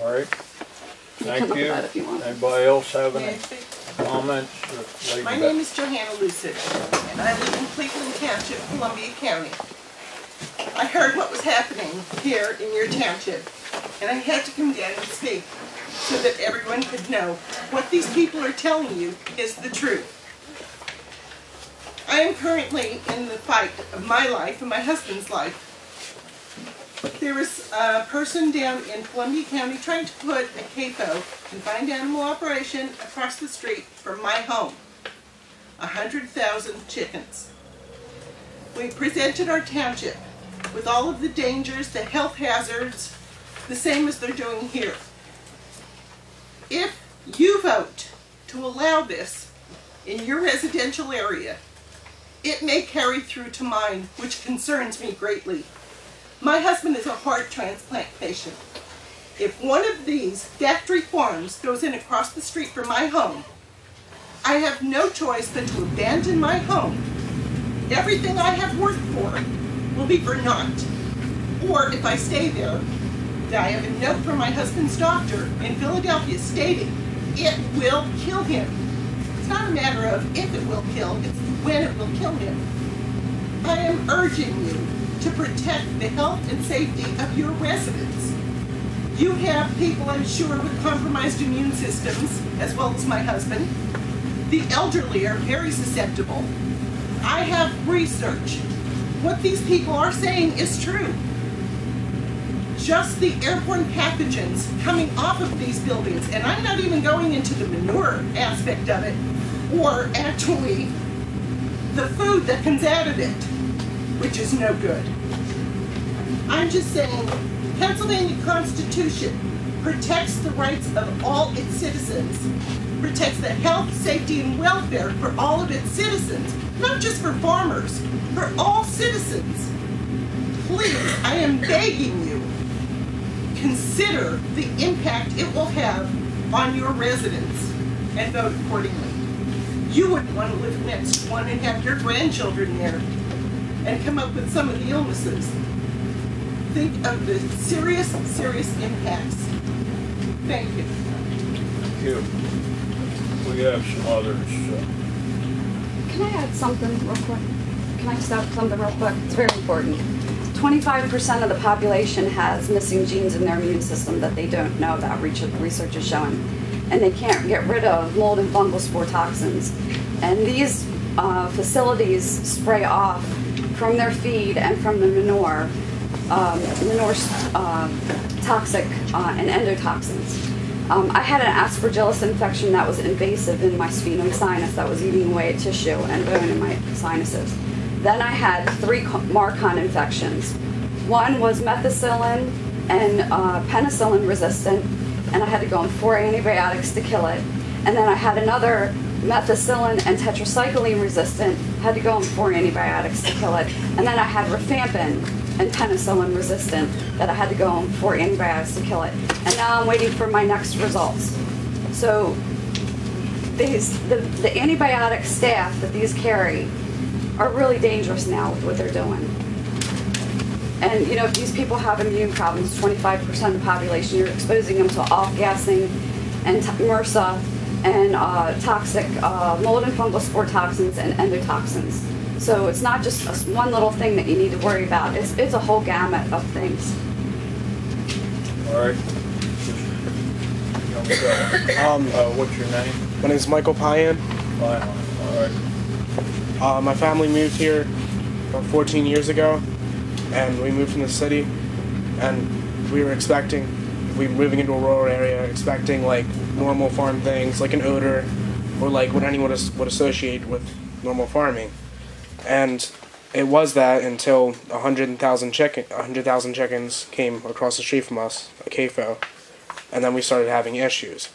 All right. You Thank can look you. at that if you want. Anybody else have any May I speak? comments? My name is Johanna Lucid, and I live in Cleveland Township, Columbia County. I heard what was happening here in your township, and I had to come down and speak so that everyone could know what these people are telling you is the truth. I am currently in the fight of my life and my husband's life. There was a person down in Columbia County trying to put a CAFO, confined animal operation, across the street from my home. 100,000 chickens. We presented our township with all of the dangers, the health hazards, the same as they're doing here. If you vote to allow this in your residential area, it may carry through to mine, which concerns me greatly. My husband is a heart transplant patient. If one of these factory farms goes in across the street from my home, I have no choice but to abandon my home. Everything I have worked for will be for naught. Or if I stay there, I have a note from my husband's doctor in Philadelphia stating it will kill him. It's not a matter of if it will kill, it's when it will kill him. I am urging you to protect the health and safety of your residents. You have people, I'm sure, with compromised immune systems, as well as my husband. The elderly are very susceptible. I have researched. What these people are saying is true. Just the airborne pathogens coming off of these buildings, and I'm not even going into the manure aspect of it, or actually the food that comes out of it, which is no good. I'm just saying, Pennsylvania Constitution protects the rights of all its citizens, protects the health, safety, and welfare for all of its citizens, not just for farmers, for all citizens. Please, I am begging you, consider the impact it will have on your residents and vote accordingly. You wouldn't want to live next to one and have your grandchildren there and come up with some of the illnesses. Think of the serious, serious impacts. Thank you. Thank you. We have some others. Can I add something real quick? Can I just add something real quick? It's very important. 25% of the population has missing genes in their immune system that they don't know about, research is showing. And they can't get rid of mold and fungal spore toxins. And these facilities spray off from their feed and from the manure, toxic and endotoxins. I had an aspergillus infection that was invasive in my sphenoid sinus that was eating away at tissue and bone in my sinuses. Then I had 3 Marcon infections. One was methicillin and penicillin resistant, and I had to go on 4 antibiotics to kill it. And then I had another methicillin and tetracycline resistant, had to go on 4 antibiotics to kill it. And then I had rifampin and penicillin resistant that I had to go on 4 antibiotics to kill it. And now I'm waiting for my next results. So the antibiotic staff that these carry are really dangerous now with what they're doing. And you know, if these people have immune problems, 25% of the population, you're exposing them to off-gassing and MRSA and toxic mold and fungal spore toxins and endotoxins. So it's not just one little thing that you need to worry about. It's a whole gamut of things. All right. Young fella. What's your name? My name is Michael Payan. Fine. All right. My family moved here about 14 years ago, and we moved from the city, and we were moving into a rural area, expecting like normal farm things, like an odor, or like what anyone would associate with normal farming. And it was that until 100,000 chickens came across the street from us, a CAFO, and then we started having issues.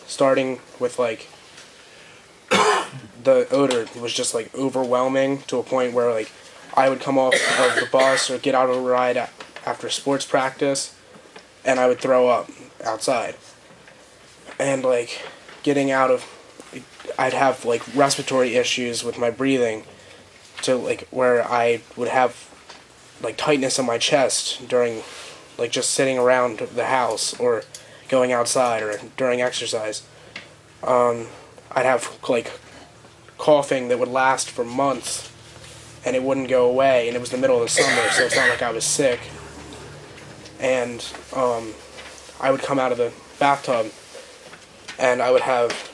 Starting with like the odor was just like overwhelming to a point where like I would come off of the bus or get out of a ride after sports practice, and I would throw up outside. And like getting out of, I'd have like respiratory issues with my breathing, to like where I would have like tightness in my chest during like just sitting around the house or going outside or during exercise. I'd have like coughing that would last for months and it wouldn't go away, and it was the middle of the summer, so it's not like I was sick. And I would come out of the bathtub and I would have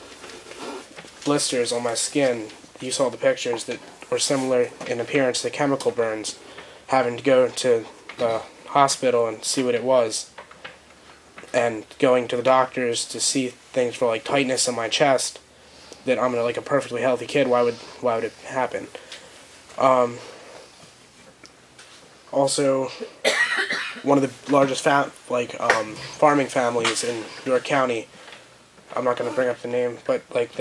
blisters on my skin. You saw the pictures that were similar in appearance to chemical burns, having to go to the hospital and see what it was, and going to the doctors to see things for like tightness in my chest, that I'm like a perfectly healthy kid, why would it happen? Also, one of the largest farming families in York County, I'm not going to bring up the name, but like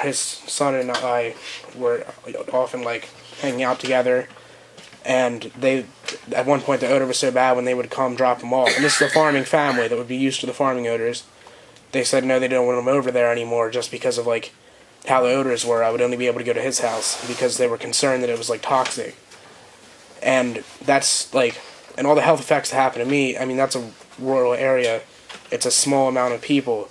his son and I were often like hanging out together, and they, at one point the odor was so bad when they would come drop them off, and this is a farming family that would be used to the farming odors, they said no, they don't want them over there anymore just because of like how the odors were. I would only be able to go to his house because they were concerned that it was like toxic. And that's like, and all the health effects that happen to me, I mean, that's a rural area, it's a small amount of people,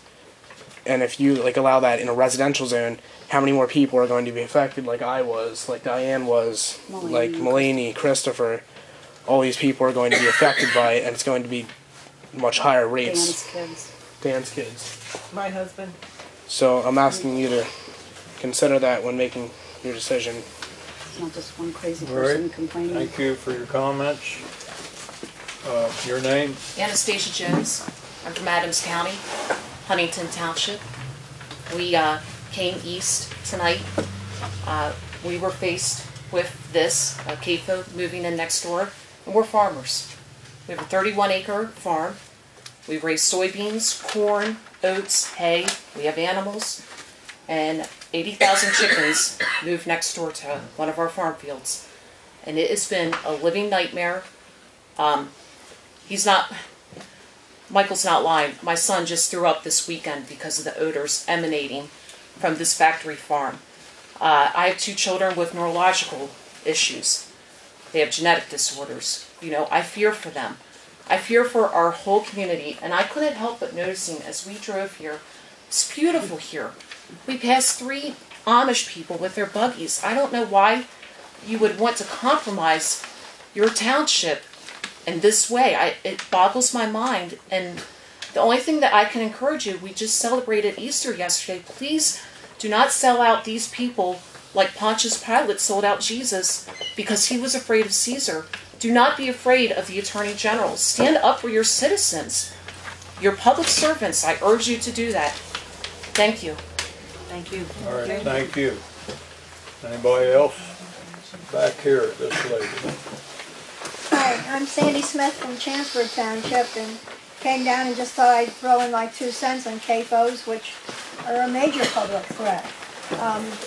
and if you like allow that in a residential zone, how many more people are going to be affected, like I was, like Diane was, like Mulaney, Christopher, all these people are going to be affected by it, and it's going to be much higher rates. Dan's kids. My husband. So I'm asking you to consider that when making your decision. It's not just one crazy All person right. complaining. Thank you for your comments. Your name? Anastasia Jones. I'm from Adams County, Huntington Township. We came east tonight. We were faced with this, CAFO moving in next door, and we're farmers. We have a 31-acre farm. We raise soybeans, corn, oats, hay. We have animals, and 80,000 chickens moved next door to one of our farm fields. And it has been a living nightmare. Michael's not lying. My son just threw up this weekend because of the odors emanating from this factory farm. I have 2 children with neurological issues. They have genetic disorders. You know, I fear for them. I fear for our whole community, and I couldn't help but noticing as we drove here, it's beautiful here. We passed 3 Amish people with their buggies. I don't know why you would want to compromise your township in this way. It boggles my mind, and the only thing that I can encourage you, we just celebrated Easter yesterday, please do not sell out these people like Pontius Pilate sold out Jesus because he was afraid of Caesar. Do not be afraid of the Attorney General. Stand up for your citizens, your public servants. I urge you to do that. Thank you. Thank you. All right, thank you. Anybody else? Back here, this lady. Hi, I'm Sandy Smith from Chanceford Township, and came down and just thought I'd throw in like 2 cents on CAFOs, which are a major public threat.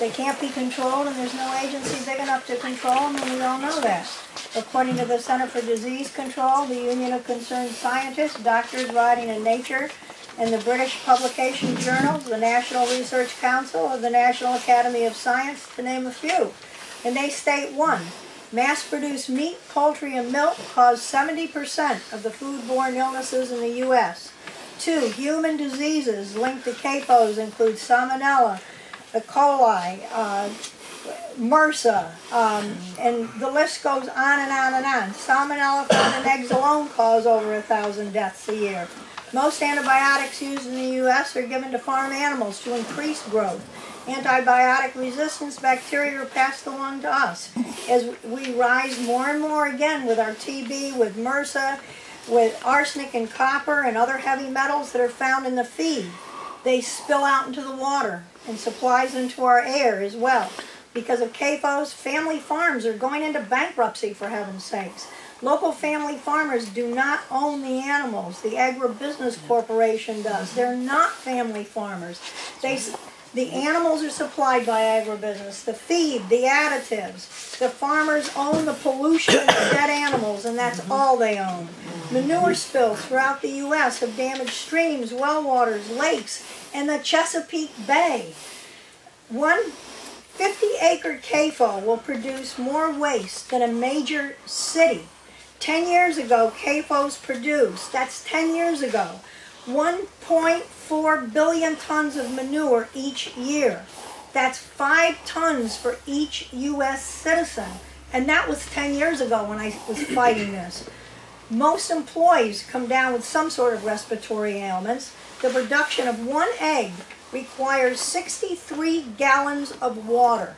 They can't be controlled, and there's no agency big enough to control them, and we all know that. According to the Center for Disease Control, the Union of Concerned Scientists, doctors writing in Nature, and the British publication journals, the National Research Council, or the National Academy of Science, to name a few. And they state 1, mass-produced meat, poultry, and milk cause 70% of the foodborne illnesses in the U.S. 2, human diseases linked to CAFOs include Salmonella, E. coli, MRSA, and the list goes on and on and on. Salmonella found in eggs alone cause over 1,000 deaths a year. Most antibiotics used in the U.S. are given to farm animals to increase growth. Antibiotic resistance bacteria are passed along to us. As we rise more and more again with our TB, with MRSA, with arsenic and copper and other heavy metals that are found in the feed, they spill out into the water and supplies into our air as well. Because of CAFOs, family farms are going into bankruptcy, for heaven's sakes. Local family farmers do not own the animals. The Agribusiness Corporation does. They're not family farmers. The animals are supplied by agribusiness. The feed, the additives. The farmers own the pollution and the dead animals, and that's all they own. Manure spills throughout the U.S. have damaged streams, well waters, lakes, and the Chesapeake Bay. One 50-acre CAFO will produce more waste than a major city. 10 years ago, CAFOs produced, that's 10 years ago, 1.4 billion tons of manure each year. That's 5 tons for each U.S. citizen. And that was 10 years ago when I was fighting this. Most employees come down with some sort of respiratory ailments. The production of one egg requires 63 gallons of water.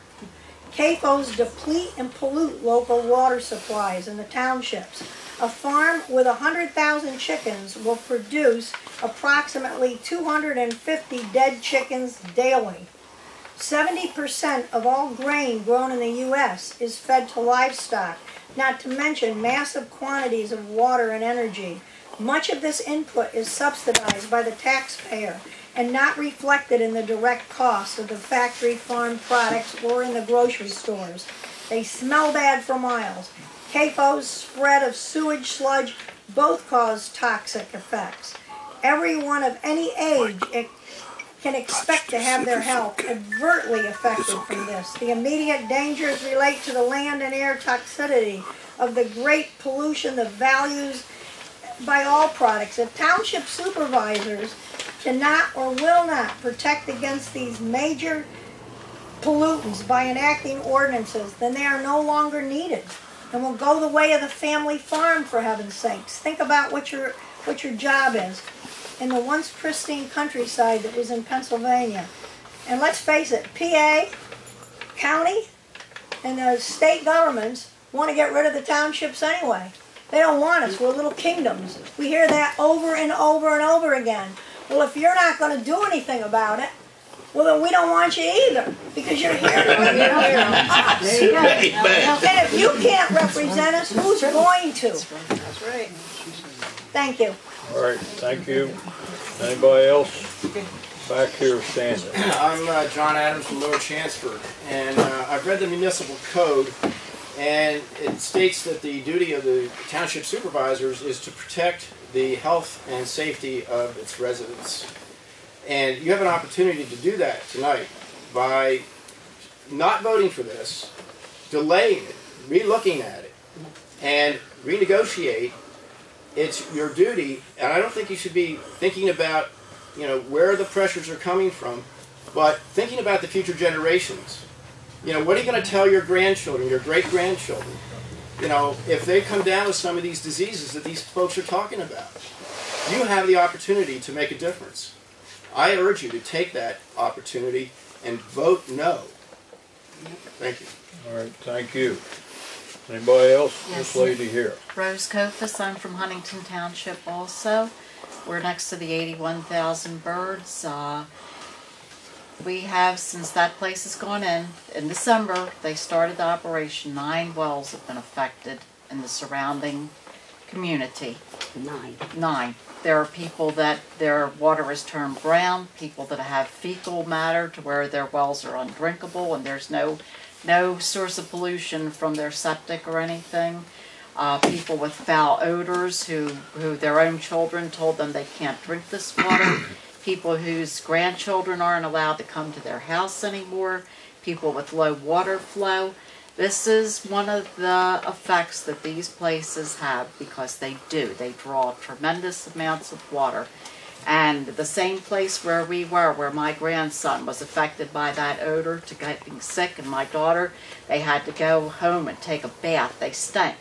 CAFOs deplete and pollute local water supplies in the townships. A farm with 100,000 chickens will produce approximately 250 dead chickens daily. 70% of all grain grown in the U.S. is fed to livestock, not to mention massive quantities of water and energy. Much of this input is subsidized by the taxpayer and not reflected in the direct cost of the factory farm products or in the grocery stores. They smell bad for miles. CAFOs, spread of sewage sludge, both cause toxic effects. Everyone of any age can expect to have their health adversely affected from this. The immediate dangers relate to the land and air toxicity of the great pollution, the values by all products. If township supervisors cannot or will not protect against these major pollutants by enacting ordinances, then they are no longer needed and will go the way of the family farm, for heaven's sakes. Think about what your job is in the once pristine countryside that was in Pennsylvania. And let's face it, PA, county, and the state governments want to get rid of the townships anyway. They don't want us. We're little kingdoms. We hear that over and over and over again. Well, if you're not going to do anything about it, well, then we don't want you either, because you're here to represent us. And if you can't represent us, who's going to? That's right. Thank you. All right, thank you. Anybody else back here standing? I'm John Adams from Lower Chanceford, and I've read the municipal code, and it states that the duty of the township supervisors is to protect the health and safety of its residents. And you have an opportunity to do that tonight by not voting for this, delaying it, re-looking at it, and renegotiate. It's your duty, and I don't think you should be thinking about, where the pressures are coming from, but thinking about the future generations. What are you going to tell your grandchildren, your great-grandchildren, if they come down with some of these diseases that these folks are talking about? You have the opportunity to make a difference. I urge you to take that opportunity and vote no. Thank you. All right, thank you. Anybody else? Yes. This lady here. Rose Kofis, I'm from Huntington Township also. We're next to the 81,000 birds. We have, since that place has gone in December, they started the operation. 9 wells have been affected in the surrounding community. 9. There are people that their water has turned brown, people that have fecal matter to where their wells are undrinkable and there's no source of pollution from their septic or anything. People with foul odors who their own children told them they can't drink this water. People whose grandchildren aren't allowed to come to their house anymore. People with low water flow. This is one of the effects that these places have because they draw tremendous amounts of water. And the same place where we were, where my grandson was affected by that odor to getting sick, and my daughter, they had to go home and take a bath. They stank.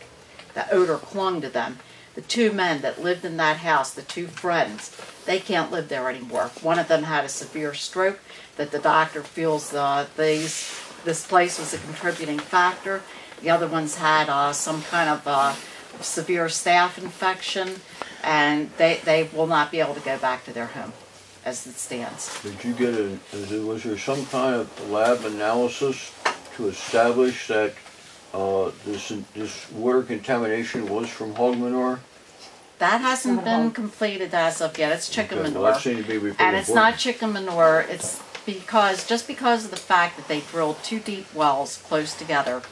The odor clung to them. The two men that lived in that house, the two friends, they can't live there anymore. One of them had a severe stroke that the doctor feels this place was a contributing factor. The other one's had some kind of severe staph infection, and they will not be able to go back to their home as it stands. Did you get was there some kind of lab analysis to establish that this water contamination was from hog manure? That hasn't been completed as of yet. It's chicken manure. Well, that seemed to be and it's not chicken manure. It's because of the fact that they drilled two deep wells close together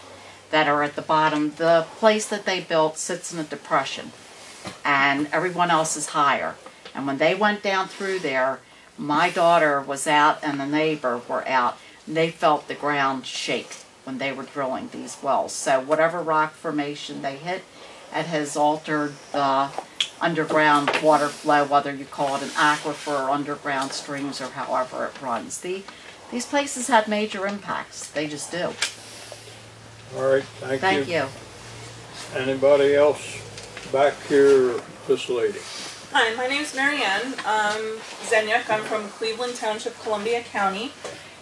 that are at the bottom. The place that they built sits in a depression, and everyone else is higher. And when they went down through there, my daughter was out and the neighbor were out, and they felt the ground shake when they were drilling these wells. So whatever rock formation they hit, it has altered the underground water flow, whether you call it an aquifer or underground streams or however it runs. These places had major impacts. They just do. All right, thank you. Anybody else back here? This lady. Hi, my name is Marianne Zenyuk. I'm from Cleveland Township, Columbia County.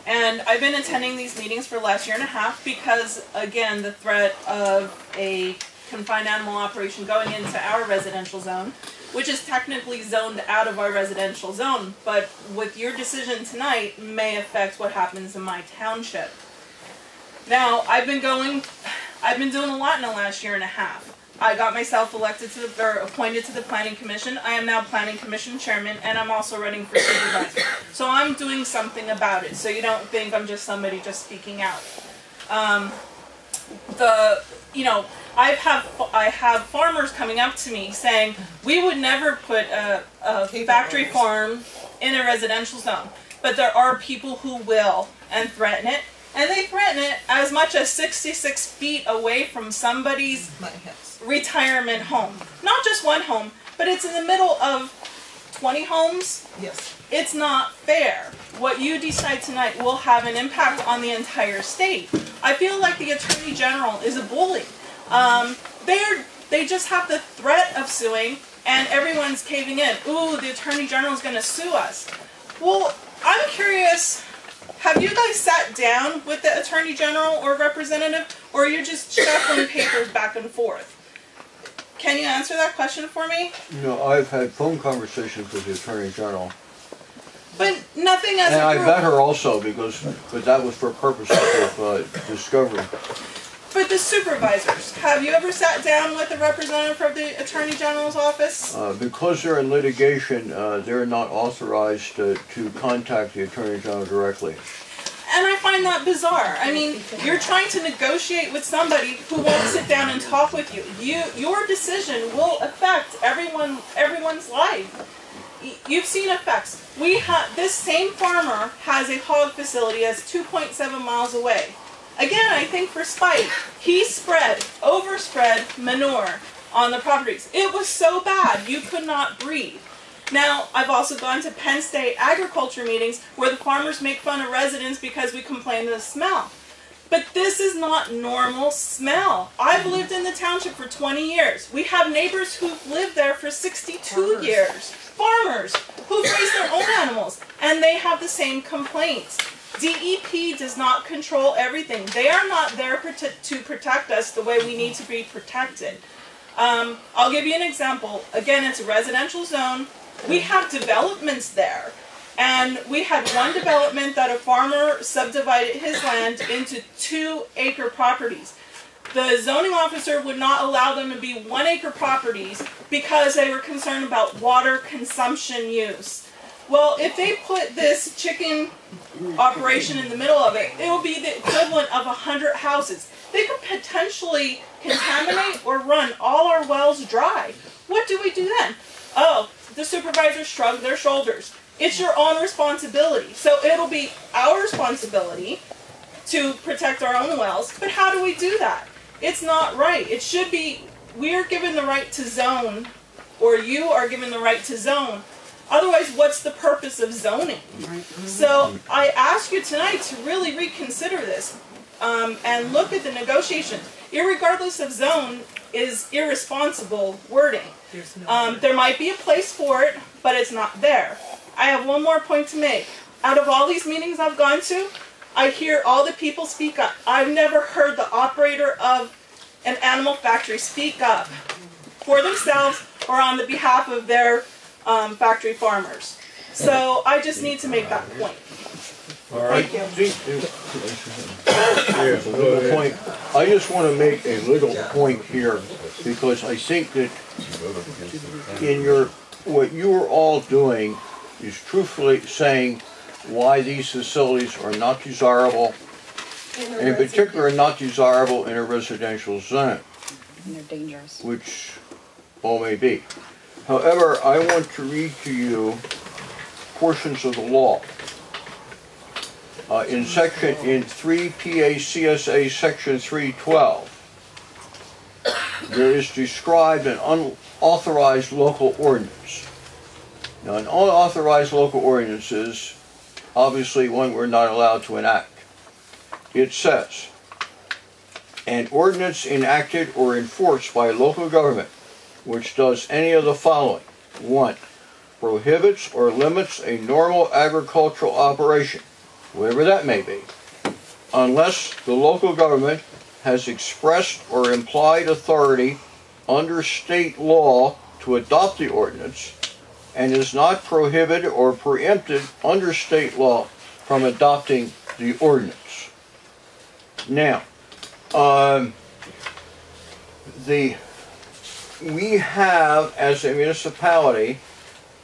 And I've been attending these meetings for the last year and a half because, again, the threat of a confined animal operation going into our residential zone, which is technically zoned out of our residential zone, but with your decision tonight may affect what happens in my township. Now, I've been doing a lot in the last year and a half. I got myself appointed to the Planning Commission. I am now Planning Commission Chairman, and I'm also running for Supervisor. So I'm doing something about it, so you don't think I'm just somebody just speaking out. I have farmers coming up to me saying, we would never put a factory farm in a residential zone, but there are people who will and threaten it. And they threaten it as much as 66 feet away from somebody's retirement home. Not just one home, but it's in the middle of 20 homes. Yes. It's not fair. What you decide tonight will have an impact on the entire state. I feel like the Attorney General is a bully. They just have the threat of suing, and everyone's caving in. Ooh, the Attorney General is going to sue us. Well, I'm curious. Have you guys sat down with the Attorney General or representative, or are you just shuffling papers back and forth? Can you answer that question for me? No, I've had phone conversations with the Attorney General. But nothing as and a group. I met her also but that was for purposes of discovery. But the supervisors, have you ever sat down with a representative of the Attorney General's office? Because they're in litigation, they're not authorized to contact the Attorney General directly. And I find that bizarre. I mean, you're trying to negotiate with somebody who won't sit down and talk with you. Your decision will affect everyone's life. You've seen effects. This same farmer has a hog facility that's 2.7 miles away. Again, I think for spite, he overspread manure on the properties. It was so bad, you could not breathe. Now, I've also gone to Penn State agriculture meetings where the farmers make fun of residents because we complain of the smell. But this is not normal smell. I've lived in the township for 20 years. We have neighbors who've lived there for 62 years. Farmers who've raised their own animals, and they have the same complaints. DEP does not control everything. They are not there to protect us the way we need to be protected. I'll give you an example. Again, it's a residential zone. We have developments there. And we had one development that a farmer subdivided his land into 2-acre properties. The zoning officer would not allow them to be 1-acre properties because they were concerned about water consumption use. Well, if they put this chicken operation in the middle of it, it will be the equivalent of 100 houses. They could potentially contaminate or run all our wells dry. What do we do then? Oh, the supervisors shrug their shoulders. It's your own responsibility. So it'll be our responsibility to protect our own wells, but how do we do that? It's not right. It should be, we are given the right to zone, or you are given the right to zone Otherwise, what's the purpose of zoning? So I ask you tonight to really reconsider this and look at the negotiations. Irregardless of zone is irresponsible wording. There might be a place for it, but it's not there. I have one more point to make. Out of all these meetings I've gone to, I hear all the people speak up. I've never heard the operator of an animal factory speak up for themselves or on the behalf of their factory farmers. So I just need to make that point. All right. Thank you. A little point. I just want to make a little point here, because I think that in what you are all doing is truthfully saying why these facilities are not desirable, and in particular not desirable in a residential zone. And they're dangerous. Which all may be. However, I want to read to you portions of the law. In 3 PA CSA section 312, there is described an unauthorized local ordinance. Now, an unauthorized local ordinance is obviously one we're not allowed to enact. It says, an ordinance enacted or enforced by a local government which does any of the following. 1. Prohibits or limits a normal agricultural operation, whatever that may be, unless the local government has expressed or implied authority under state law to adopt the ordinance, and is not prohibited or preempted under state law from adopting the ordinance. Now, we have, as a municipality,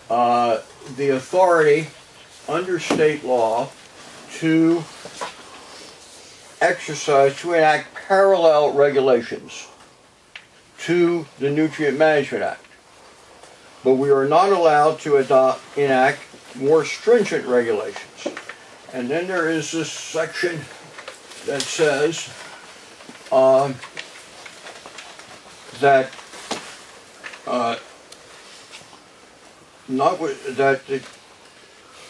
the authority under state law to enact parallel regulations to the Nutrient Management Act. But we are not allowed to enact more stringent regulations. And then there is this section that says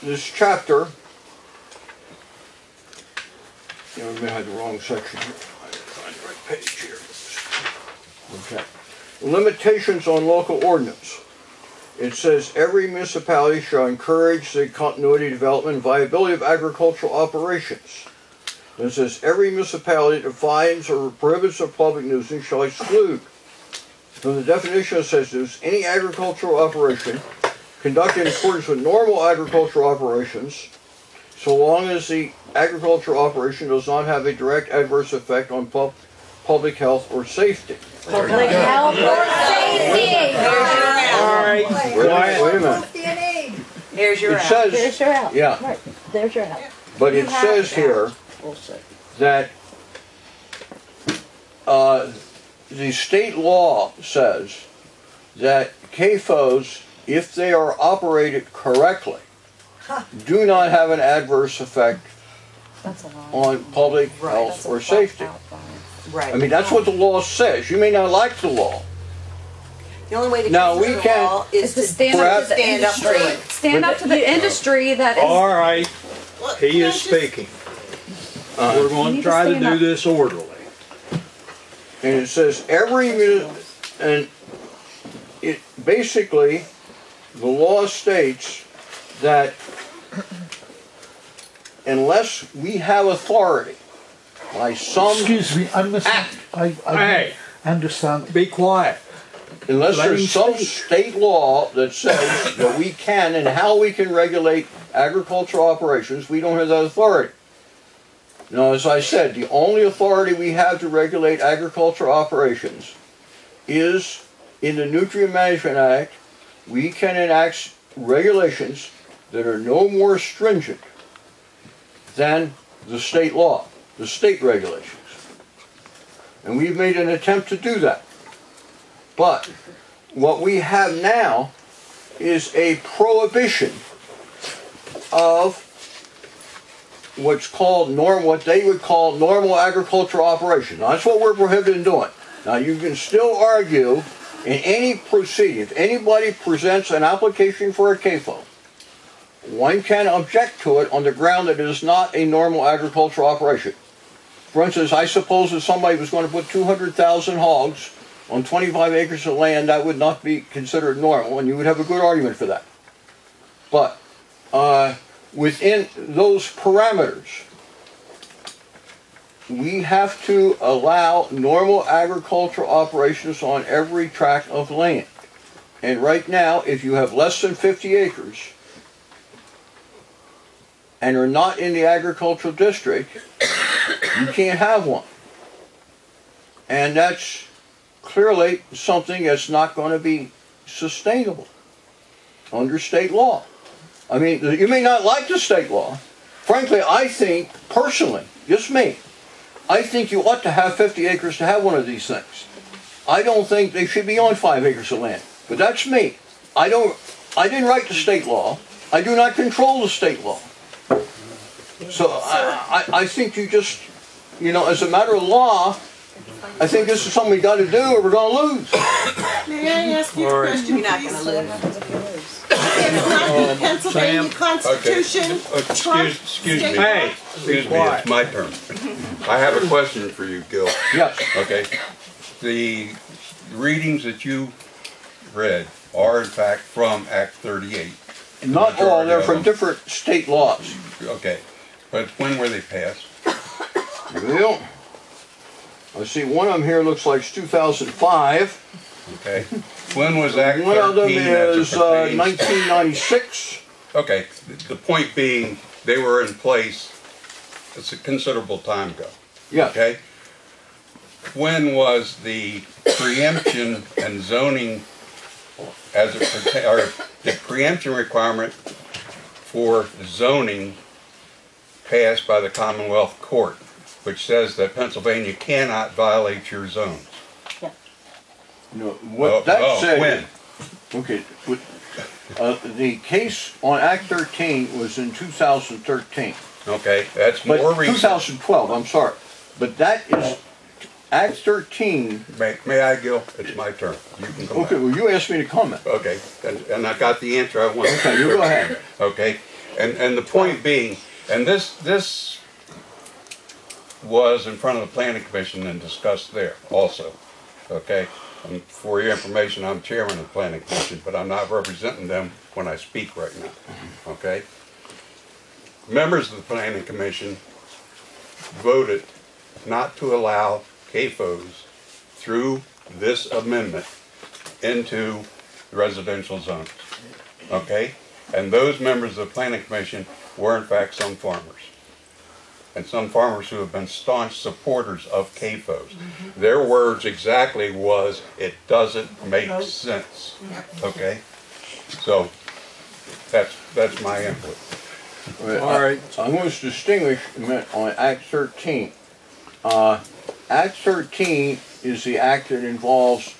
this chapter, we may have the wrong section here. I didn't find the right page here. Okay. Limitations on local ordinance. It says every municipality shall encourage the continuity, development, and viability of agricultural operations. And it says every municipality that defines or prohibits a public nuisance shall exclude from the definition of such nuisance any agricultural operation conducted in accordance with normal agricultural operations, so long as the agricultural operation does not have a direct adverse effect on public health or safety. Public health or safety. All right. Wait a minute. Here's your It out. says, Here's your out. yeah. Right. There's your out. But it says here that the state law says that CAFOs, if they are operated correctly, do not have an adverse effect on public health or safety. Right. I mean, that's what the law says. You may not like the law. The only way to Now, change we the can law is to stand up to the industry. Stand up to the industry that is. All right, he is speaking. We're going to try to do this orderly. And it says and it basically, the law states that unless we have authority by some Excuse me, act, I understand. Be quiet. Unless Let there's him some speak. state law that says that we can and how we can regulate agricultural operations, we don't have that authority. Now, as I said, the only authority we have to regulate agricultural operations is in the Nutrient Management Act. We can enact regulations that are no more stringent than the state law, the state regulations. And we've made an attempt to do that. But what we have now is a prohibition of what they would call normal agricultural operation. Now, that's what we're prohibited doing. Now, you can still argue in any proceeding, if anybody presents an application for a CAFO, one can object to it on the ground that it is not a normal agricultural operation. For instance, I suppose if somebody was going to put 200,000 hogs on 25 acres of land, that would not be considered normal, and you would have a good argument for that. But within those parameters, we have to allow normal agricultural operations on every tract of land. And right now, if you have less than 50 acres and are not in the agricultural district, you can't have one. And that's clearly something that's not going to be sustainable under state law. I mean, you may not like the state law. Frankly, I think, personally, just me, I think you ought to have 50 acres to have one of these things. I don't think they should be on 5 acres of land. But that's me. I didn't write the state law. I do not control the state law. So I think you just, you know, as a matter of law, I think this is something we got to do or we're going to lose. May I ask you a question, please? It's not the Pennsylvania Constitution. Excuse me. Hey, excuse me. It's my turn. I have a question for you, Gil. Yes. Okay. The readings that you read are in fact from Act 38. Not all. They're from different state laws. Okay. But when were they passed? Well, I see one of them here looks like it's 2005. Okay. When was Act 13? One of them is 1996. Okay. The point being, they were in place. It's a considerable time ago. Yeah. Okay. When was the preemption and zoning as it pertains, or the preemption requirement for zoning passed by the Commonwealth Court, which says that Pennsylvania cannot violate your zones? No, what that said. When? Okay, the case on Act 13 was in 2013. Okay, that's more recent. 2012. I'm sorry, but that is Act 13. May I, Gil? It's my turn. You can come Okay, back. well, you asked me to comment. Okay, and I got the answer I wanted. Okay, you go ahead. Okay, and the point being, and this was in front of the Planning Commission and discussed there also. Okay, and for your information, I'm chairman of the Planning Commission, but I'm not representing them when I speak right now. Okay, members of the Planning Commission voted not to allow CAFOs through this amendment into residential zones. Okay? And those members of the Planning Commission were in fact some farmers. And some farmers who have been staunch supporters of CAFOs. Their words exactly was, it doesn't make sense. Okay? So, that's my input. All right. I'm going to distinguish on Act 13. Act 13 is the act that involves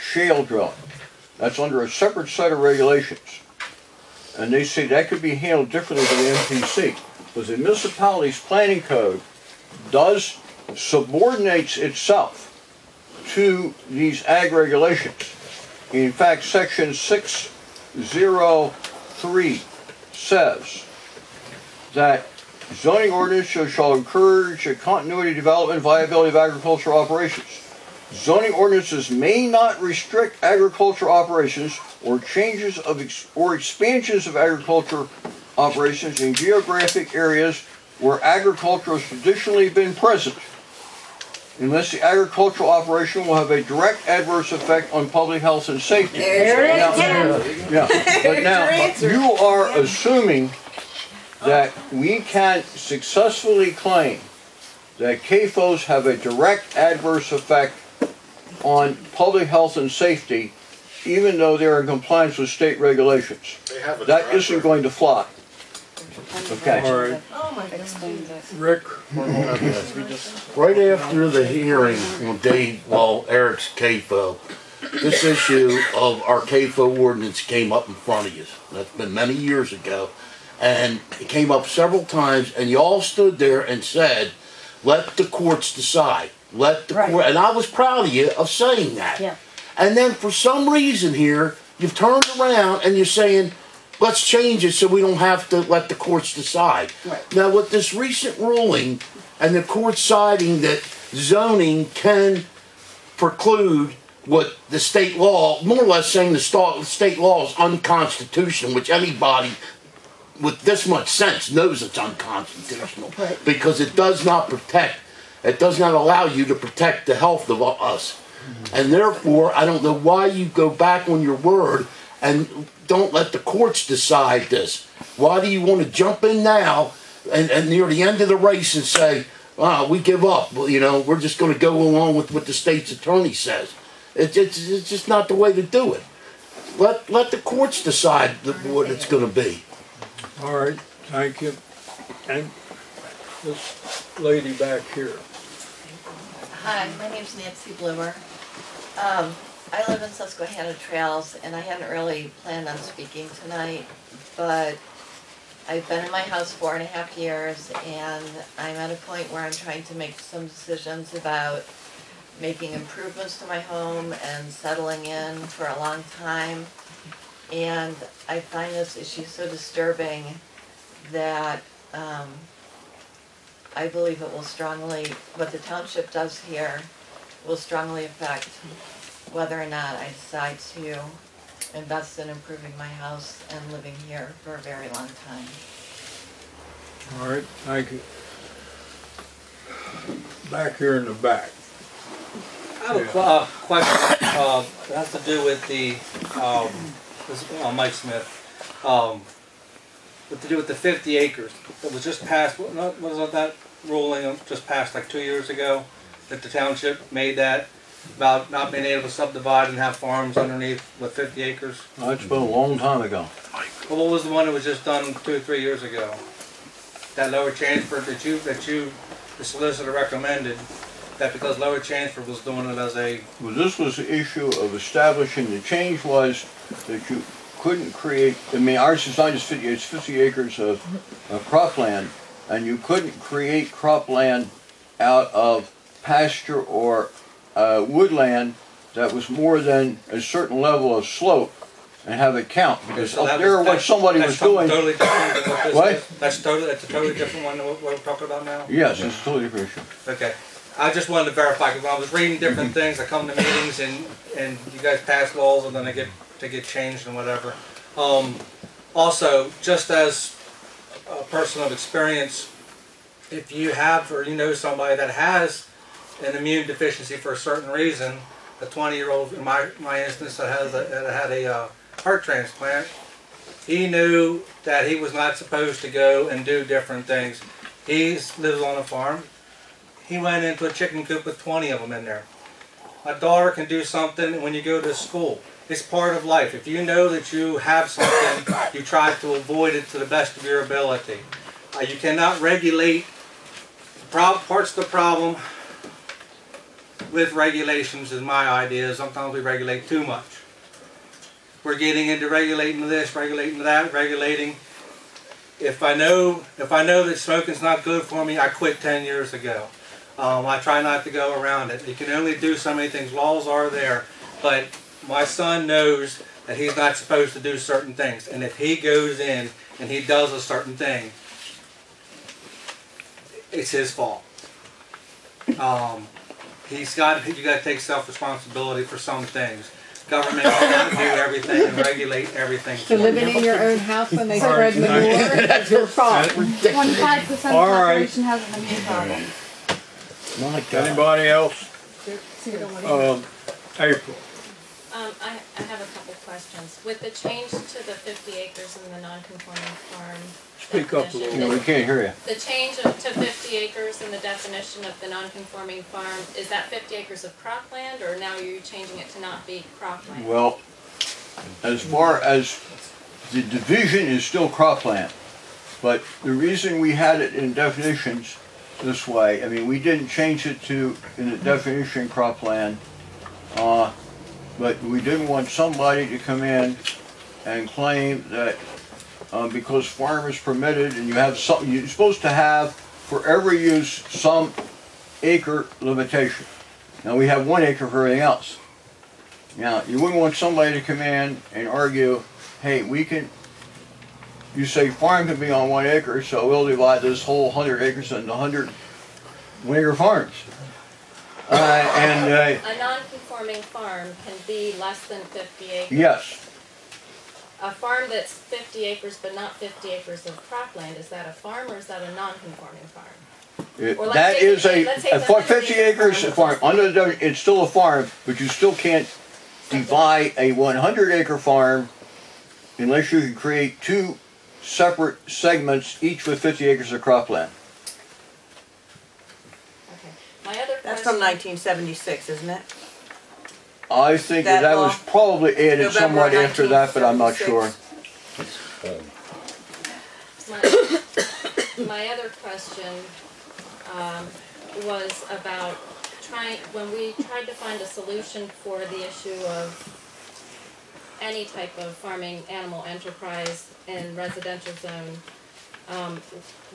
shale drilling. That's under a separate set of regulations. And they say that could be handled differently than the MPC. Because the municipality's planning code subordinates itself to these ag regulations. In fact, section 603 says that zoning ordinances shall encourage a continuity, development, and viability of agricultural operations. Zoning ordinances may not restrict agricultural operations or changes of or expansions of agriculture operations in geographic areas where agriculture has traditionally been present, unless the agricultural operation will have a direct adverse effect on public health and safety. There it is. Yeah, but now you are assuming that we can successfully claim that CAFOs have a direct adverse effect on public health and safety, even though they're in compliance with state regulations. That isn't going to fly. Okay. All right. Oh my goodness. Rick? Right after the hearing on Eric's CAFO, this issue of our CAFO ordinance came up in front of you. That's been many years ago. And it came up several times, and you all stood there and said, let the courts decide. Let the court, and I was proud of you of saying that. Yeah. And then for some reason here, you've turned around and you're saying, let's change it so we don't have to let the courts decide. Right. Now, with this recent ruling and the court citing that zoning can preclude what the state law, more or less saying the state law is unconstitutional, which anybody with this much sense knows it's unconstitutional, because it does not allow you to protect the health of us. And therefore, I don't know why you go back on your word and don't let the courts decide this. Why do you want to jump in now and near the end of the race and say, we give up, we're just going to go along with what the state's attorney says? It's just not the way to do it. Let the courts decide what it's going to be. All right, thank you. And this lady back here. Hi, my name's Nancy Bloomer. I live in Susquehanna Trails, and I hadn't really planned on speaking tonight, but I've been in my house 4.5 years, and I'm at a point where I'm trying to make some decisions about making improvements to my home and settling in for a long time. And I find this issue so disturbing that I believe it will strongly, what the township does here will strongly affect whether or not I decide to invest in improving my house and living here for a very long time. All right, thank you. Back here in the back. I have a question that has to do with the, this is Mike Smith, what to do with the 50 acres that was just passed. Was that ruling just passed like 2 years ago that the township made that about not being able to subdivide and have farms underneath with 50 acres? That's been a long time ago. Well, what was the one that was just done 2 or 3 years ago? That lower Chanceford that you the solicitor recommended, that because Lower Chanceford was doing it as a... Well, this was the issue of establishing, the change was that you couldn't create, I mean, ours is not just 50, it's 50 acres of cropland, and you couldn't create cropland out of pasture or woodland that was more than a certain level of slope and have it count, because so up there what somebody was doing... Totally different than what this what? is. That's a totally different one than what we're talking about now? Yes, it's a totally different issue. Okay. I just wanted to verify, because when I was reading different things, I come to meetings and you guys pass laws and then they get changed and whatever. Also, just as a person of experience, if you have or you know somebody that has an immune deficiency for a certain reason, a 20-year-old in my instance that had a heart transplant, he knew that he was not supposed to go and do different things. He lives on a farm. He went into a chicken coop with 20 of them in there. A daughter can do something when you go to school. It's part of life. If you know that you have something, you try to avoid it to the best of your ability. You cannot regulate parts of the problem with regulations, is my idea. Sometimes we regulate too much. We're getting into regulating this, regulating that, regulating. If I know that smoking's not good for me, I quit 10 years ago. I try not to go around it. You can only do so many things. Laws are there, but my son knows that he's not supposed to do certain things. And if he goes in and he does a certain thing, it's his fault. You got to take self-responsibility for some things. Government cannot do everything and regulate everything. So living in your own house when they spread manure is your fault. 25% of the population has an immune problem. Anybody else? April. I have a couple questions. With the change to the 50 acres in the non-conforming farm Speak up a little. No, we can't hear you. The change to 50 acres in the definition of the non-conforming farm, is that 50 acres of cropland, or now you're changing it to not be cropland? Well, as far as the division is still cropland, but the reason we had it in definitions this way, I mean, we didn't change it to in the definition cropland, but we didn't want somebody to come in and claim that because farm is permitted and you have something, you're supposed to have for every use some acre limitation. Now we have 1 acre for everything else. Now you wouldn't want somebody to come in and argue, hey, we can you say farm can be on 1 acre, so we'll divide this whole 100 acres into 100 1-acre farms. A non-conforming farm can be less than 50 acres. Yes. A farm that's 50 acres but not 50 acres of cropland, is that a farm or is that a non-conforming farm? Or That is a 50 acres farm. farm. Under the, it's still a farm, but you still can't divide a 100-acre farm unless you can create 2 separate segments, each with 50 acres of cropland. My other That's from 1976, isn't it? I think That that law? was probably added November somewhat after that, but I'm not sure. My other question was about when we tried to find a solution for the issue of any type of farming animal enterprise in residential zone.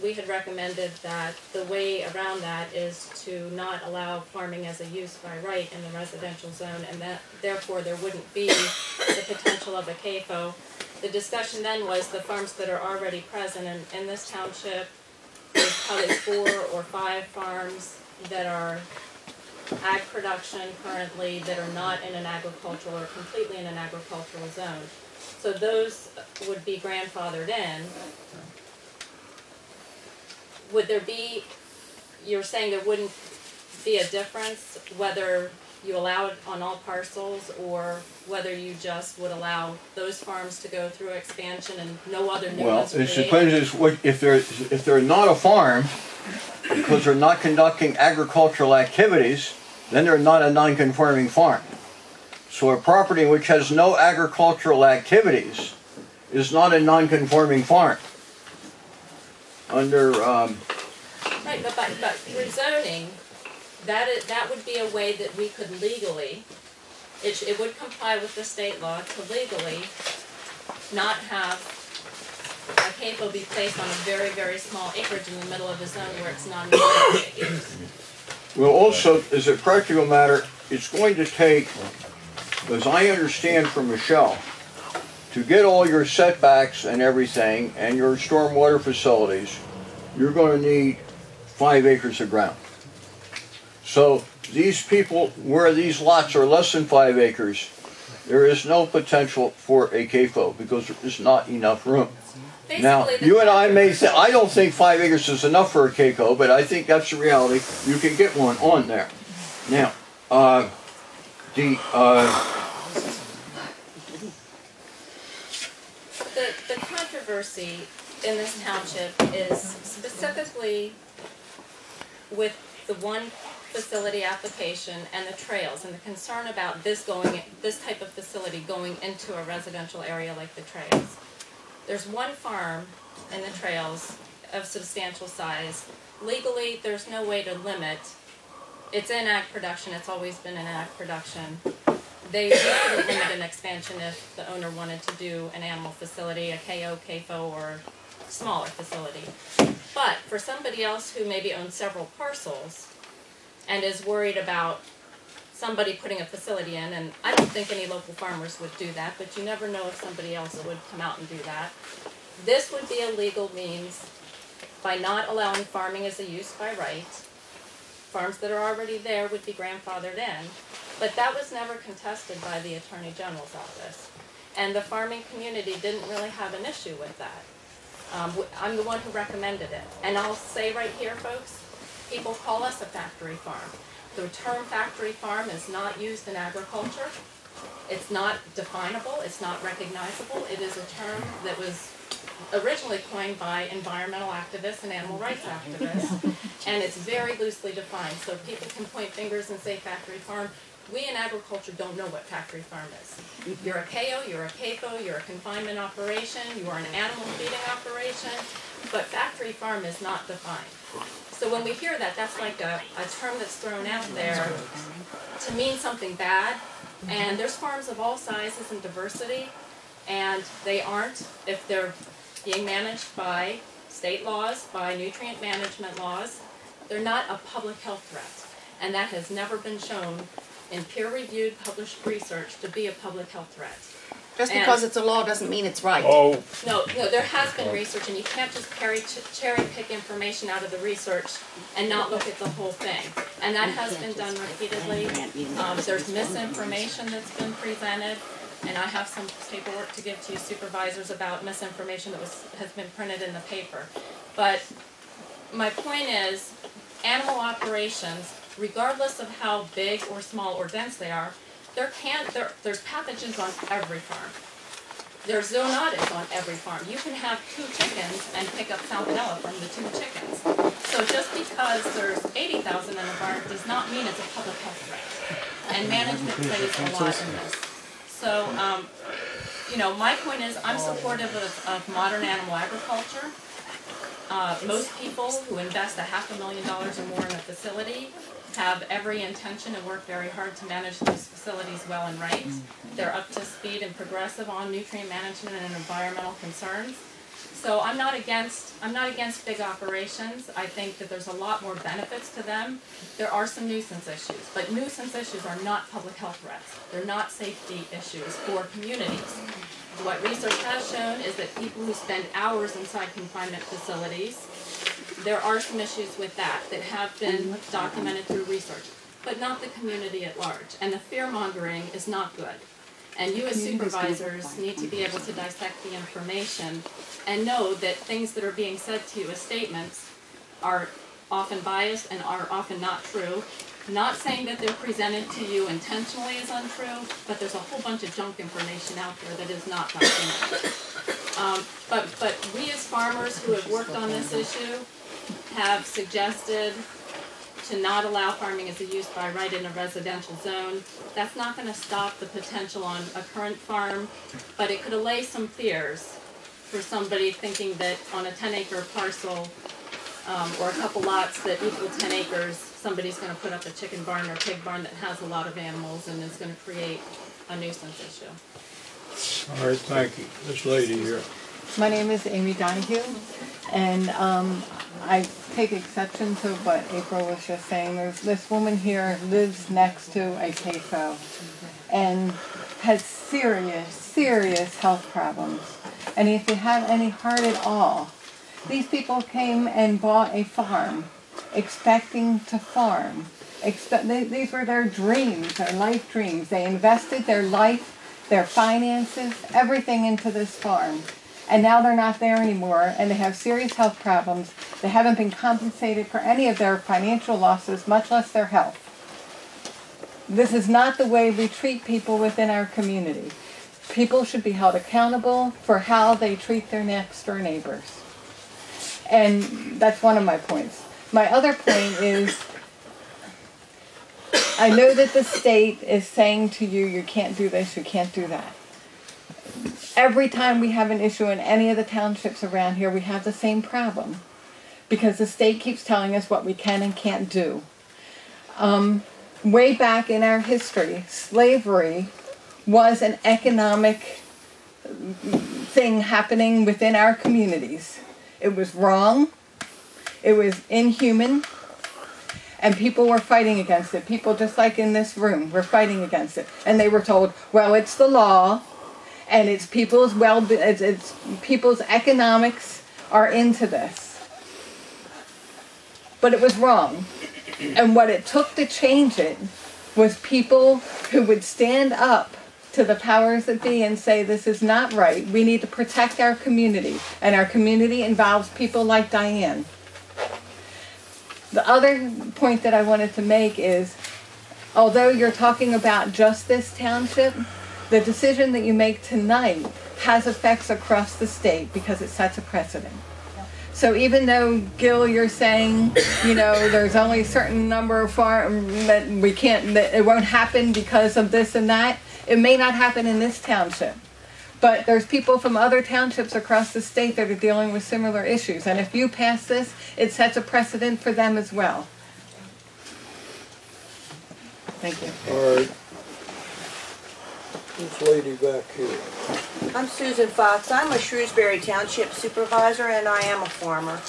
We had recommended that the way around that is to not allow farming as a use by right in the residential zone, and that therefore there wouldn't be the potential of a CAFO. The discussion then was the farms that are already present in this township. There's probably 4 or 5 farms that are ag production currently that are not in an agricultural or completely in an agricultural zone. So those would be grandfathered in. Would there be, you're saying there wouldn't be a difference whether you allow it on all parcels or whether you just would allow those farms to go through expansion and no other new Well, ones it created? depends if they're not a farm, because they're not conducting agricultural activities, then they're not a non-conforming farm. So a property which has no agricultural activities is not a non-conforming farm. Under Right, but through zoning, that would be a way that we could legally, it would comply with the state law to legally not have a CAFO be placed on a very, very small acreage in the middle of a zone where it's not use. well, also, as a practical matter, it's going to take, as I understand from Michelle, to get all your setbacks and everything and your stormwater facilities, you're going to need 5 acres of ground. So these people, where these lots are less than 5 acres, there is no potential for a CAFO because there is not enough room. Now, you and I may say, I don't think 5 acres is enough for a CAFO, but I think that's the reality. You can get one on there. Now, The controversy in this township is specifically with the one facility application and the trails and the concern about this type of facility going into a residential area like the trails. There's one farm in the trails of substantial size. Legally, there's no way to limit. It's in ag production. It's always been in ag production. They couldn't limit an expansion if the owner wanted to do an animal facility, a KO, CAFO, or smaller facility. But for somebody else who maybe owns several parcels and is worried about somebody putting a facility in, and I don't think any local farmers would do that, but you never know if somebody else would come out and do that. This would be a legal means by not allowing farming as a use by right. Farms that are already there would be grandfathered in, but that was never contested by the Attorney General's office. And the farming community didn't really have an issue with that. I'm the one who recommended it. And I'll say right here, folks, people call us a factory farm. The term factory farm is not used in agriculture. It's not definable. It's not recognizable. It is a term that was originally coined by environmental activists and animal rights activists, and it's very loosely defined. So people can point fingers and say factory farm. We in agriculture don't know what factory farm is. You're a KO, you're a CAFO, you're a confinement operation, you are an animal feeding operation, but factory farm is not defined. So when we hear that, that's like a term that's thrown out there to mean something bad. And there's farms of all sizes and diversity, and they aren't, if they're being managed by state laws, by nutrient management laws, they're not a public health threat. And that has never been shown in peer-reviewed published research to be a public health threat. Just because it's a law doesn't mean it's right. Oh. No, there has been research, and you can't just cherry pick information out of the research and not look at the whole thing. And that has been done repeatedly. There's misinformation that's been presented, and I have some paperwork to give to you supervisors about misinformation that has been printed in the paper. But my point is, animal operations, regardless of how big or small or dense they are, there's pathogens on every farm. There's zoonotics on every farm. You can have 2 chickens and pick up salmonella from the 2 chickens. So just because there's 80,000 in a barn does not mean it's a public health threat. And management plays a lot in this. So, you know, my point is I'm supportive of modern animal agriculture. Most people who invest $500,000 or more in a facility have every intention and work very hard to manage those facilities well and right. They're up to speed and progressive on nutrient management and environmental concerns. So I'm not against big operations. I think that there's a lot more benefits to them. There are some nuisance issues, but nuisance issues are not public health threats. They're not safety issues for communities. What research has shown is that people who spend hours inside confinement facilities, there are some issues with that have been documented through research, but not the community at large. And the fear-mongering is not good. And you as supervisors need to be able to dissect the information and know that things that are being said to you as statements are often biased and are often not true. Not saying that they're presented to you intentionally as untrue, but there's a whole bunch of junk information out there that is not documented. But we as farmers who have worked on this issue have suggested to not allow farming as a use by right in a residential zone. That's not going to stop the potential on a current farm, but it could allay some fears for somebody thinking that on a 10-acre parcel or a couple lots that equal 10 acres, somebody's going to put up a chicken barn or pig barn that has a lot of animals and is going to create a nuisance issue. All right, thank you. This lady here. My name is Amy Donahue, and I take exception to what April was just saying. There's this woman here lives next to a CAFO and has serious health problems. And if you have any heart at all, these people came and bought a farm, expecting to farm. These were their dreams, their life dreams. They invested their life, their finances, everything into this farm. And now they're not there anymore, and they have serious health problems. They haven't been compensated for any of their financial losses, much less their health. This is not the way we treat people within our community. People should be held accountable for how they treat their next door neighbors. And that's one of my points. My other point is, I know that the state is saying to you, you can't do this, you can't do that. Every time we have an issue in any of the townships around here, we have the same problem. Because the state keeps telling us what we can and can't do. Way back in our history, slavery was an economic thing happening within our communities. It was wrong, it was inhuman, and people were fighting against it. People just like in this room were fighting against it. And they were told, well, it's the law, and it's people's it's people's economics are into this. But it was wrong. And what it took to change it was people who would stand up to the powers that be and say, this is not right. We need to protect our community. And our community involves people like Diane. The other point that I wanted to make is, although you're talking about just this township, the decision that you make tonight has effects across the state because it sets a precedent. So even though, Gil, you're saying, you know, there's only a certain number of farms that we can't, that it won't happen because of this and that, it may not happen in this township. But there's people from other townships across the state that are dealing with similar issues. And if you pass this, it sets a precedent for them as well. Thank you. All right. This lady back here. I'm Susan Fox. I'm a Shrewsbury Township supervisor and I am a farmer.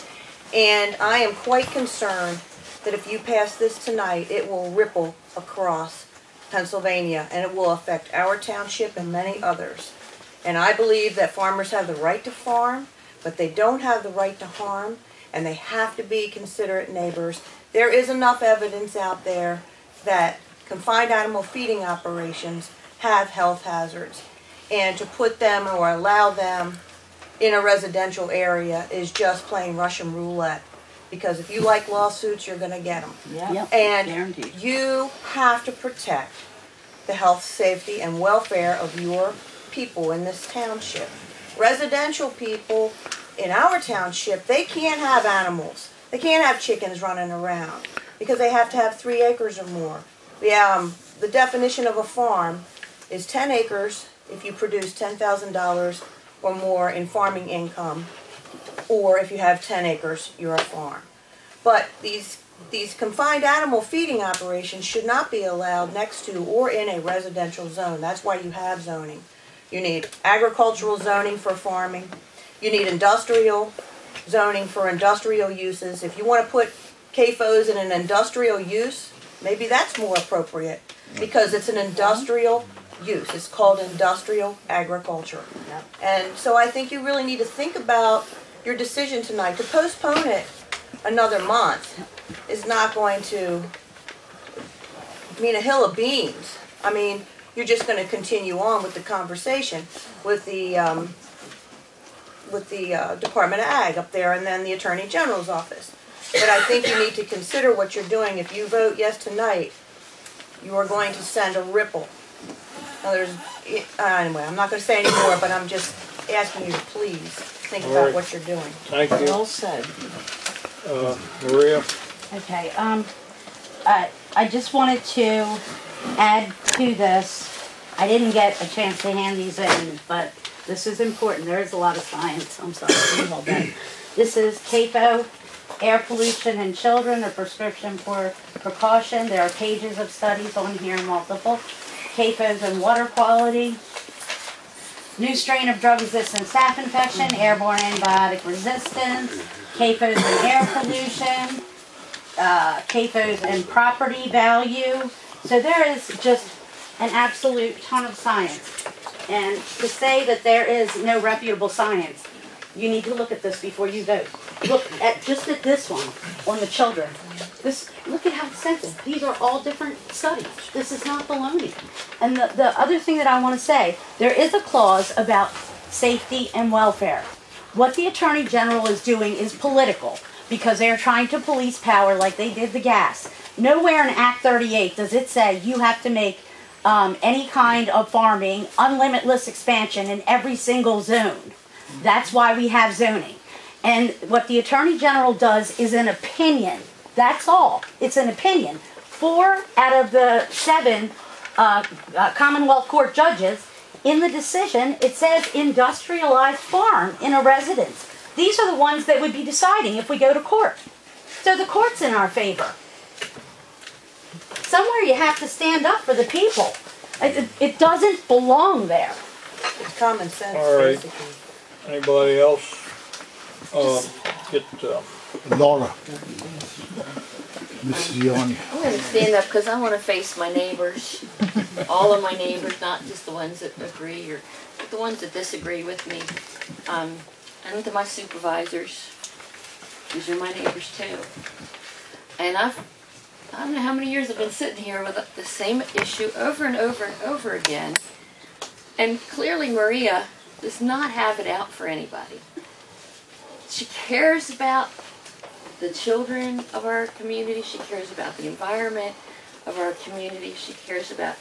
And I am quite concerned that if you pass this tonight, it will ripple across Pennsylvania and it will affect our township and many others. And I believe that farmers have the right to farm, but they don't have the right to harm, and they have to be considerate neighbors. There is enough evidence out there that confined animal feeding operations have health hazards, and to put them or allow them in a residential area is just plain Russian roulette. Because if you like lawsuits, you're going to get them. Yep. And Guaranteed. you have to protect the health, safety, and welfare of your people in this township. Residential people in our township, they can't have animals. They can't have chickens running around because they have to have 3 acres or more. The definition of a farm is 10 acres if you produce $10,000 or more in farming income, or if you have 10 acres, you're a farm. But these confined animal feeding operations should not be allowed next to or in a residential zone. That's why you have zoning. You need agricultural zoning for farming. You need industrial zoning for industrial uses. If you want to put CAFOs in an industrial use, maybe that's more appropriate because it's an industrial use. It's called industrial agriculture. And so I think you really need to think about your decision tonight. To postpone it another month is not going to mean a hill of beans. I mean, you're just going to continue on with the conversation with the Department of Ag up there and then the Attorney General's office. But I think you need to consider what you're doing. If you vote yes tonight, you are going to send a ripple. Now anyway, I'm not going to say any more, but I'm just asking you to please think about what you're doing. Thank you. Well said. Maria? Okay, I just wanted to add to this. I didn't get a chance to hand these in, but this is important. There is a lot of science. I'm sorry, hold that. This is CAFO, air pollution in children, a prescription for precaution. There are pages of studies on here, multiple. CAFOs and water quality. New strain of drug-resistant staph infection, airborne antibiotic resistance, CAFOs and air pollution, CAFOs and property value. So there is just an absolute ton of science. And to say that there is no reputable science, you need to look at this before you vote. Look at this one on the children. Look at how sensitive. These are all different studies. This is not baloney. And the other thing that I want to say, there is a clause about safety and welfare. What the Attorney General is doing is political because they are trying to police power like they did the gas. Nowhere in Act 38 does it say you have to make any kind of farming, unlimitless expansion in every single zone. That's why we have zoning. And what the Attorney General does is an opinion. That's all. It's an opinion. 4 out of the 7 Commonwealth Court judges, in the decision, it says industrialized farm in a residence. These are the ones that would be deciding if we go to court. So the court's in our favor. Somewhere you have to stand up for the people. It doesn't belong there. It's common sense, All right. basically. Anybody else? Laura. Mrs. Young. I'm going to stand up because I want to face my neighbors. All of my neighbors, not just the ones that agree or the ones that disagree with me. And to my supervisors. These are my neighbors too. And I don't know how many years I've been sitting here with the same issue over and over and over again. And clearly Maria does not have it out for anybody. She cares about the children of our community. She cares about the environment of our community. She cares about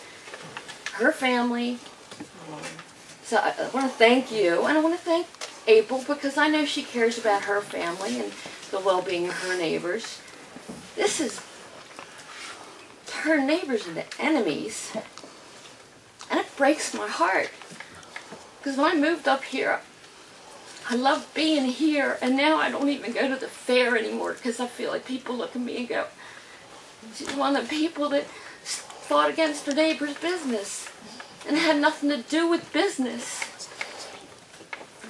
her family. So I want to thank you, and I want to thank April because I know she cares about her family and the well-being of her neighbors. This is turn neighbors into enemies, and it breaks my heart. Because when I moved up here, I loved being here, and now I don't even go to the fair anymore because I feel like people look at me and go, she's one of the people that fought against her neighbor's business and had nothing to do with business.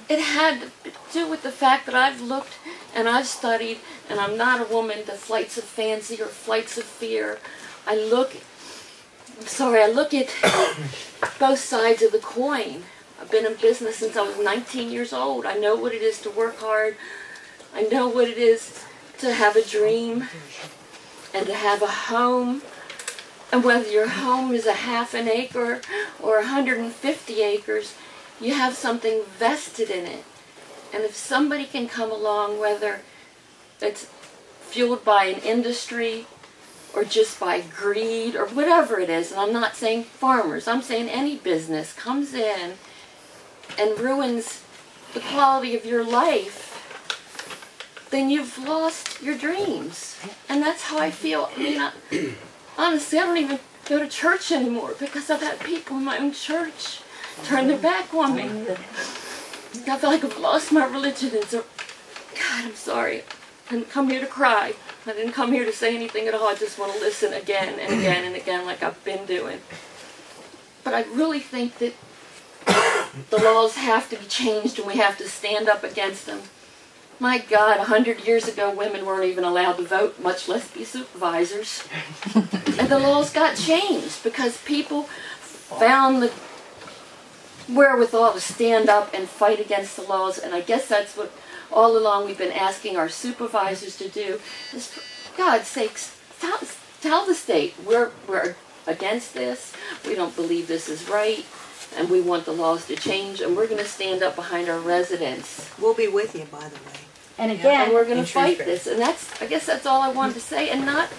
It had to do with the fact that I've looked and I've studied, and I'm not a woman to flights of fancy or flights of fear. I look at both sides of the coin I've been in business since I was 19 years old. I know what it is to work hard. I know what it is to have a dream and to have a home. And whether your home is a half an acre or 150 acres, you have something vested in it. And if somebody can come along, whether it's fueled by an industry or just by greed or whatever it is, and I'm not saying farmers, I'm saying any business comes in and ruins the quality of your life, then you've lost your dreams. And that's how I feel. I mean, honestly, I don't even go to church anymore because I've had people in my own church turn their back on me. I feel like I've lost my religion. And so, God, I'm sorry. I didn't come here to cry. I didn't come here to say anything at all. I just want to listen again and again and again like I've been doing. But I really think that the laws have to be changed and we have to stand up against them. My God, 100 years ago, women weren't even allowed to vote, much less be supervisors. And the laws got changed because people found the wherewithal to stand up and fight against the laws. And I guess that's what all along we've been asking our supervisors to do. Is, for God's sakes, tell the state we're against this. We don't believe this is right. And we want the laws to change. And we're going to stand up behind our residents. We'll be with you, by the way. And again, and we're going to fight this. And I guess that's all I wanted to say. And not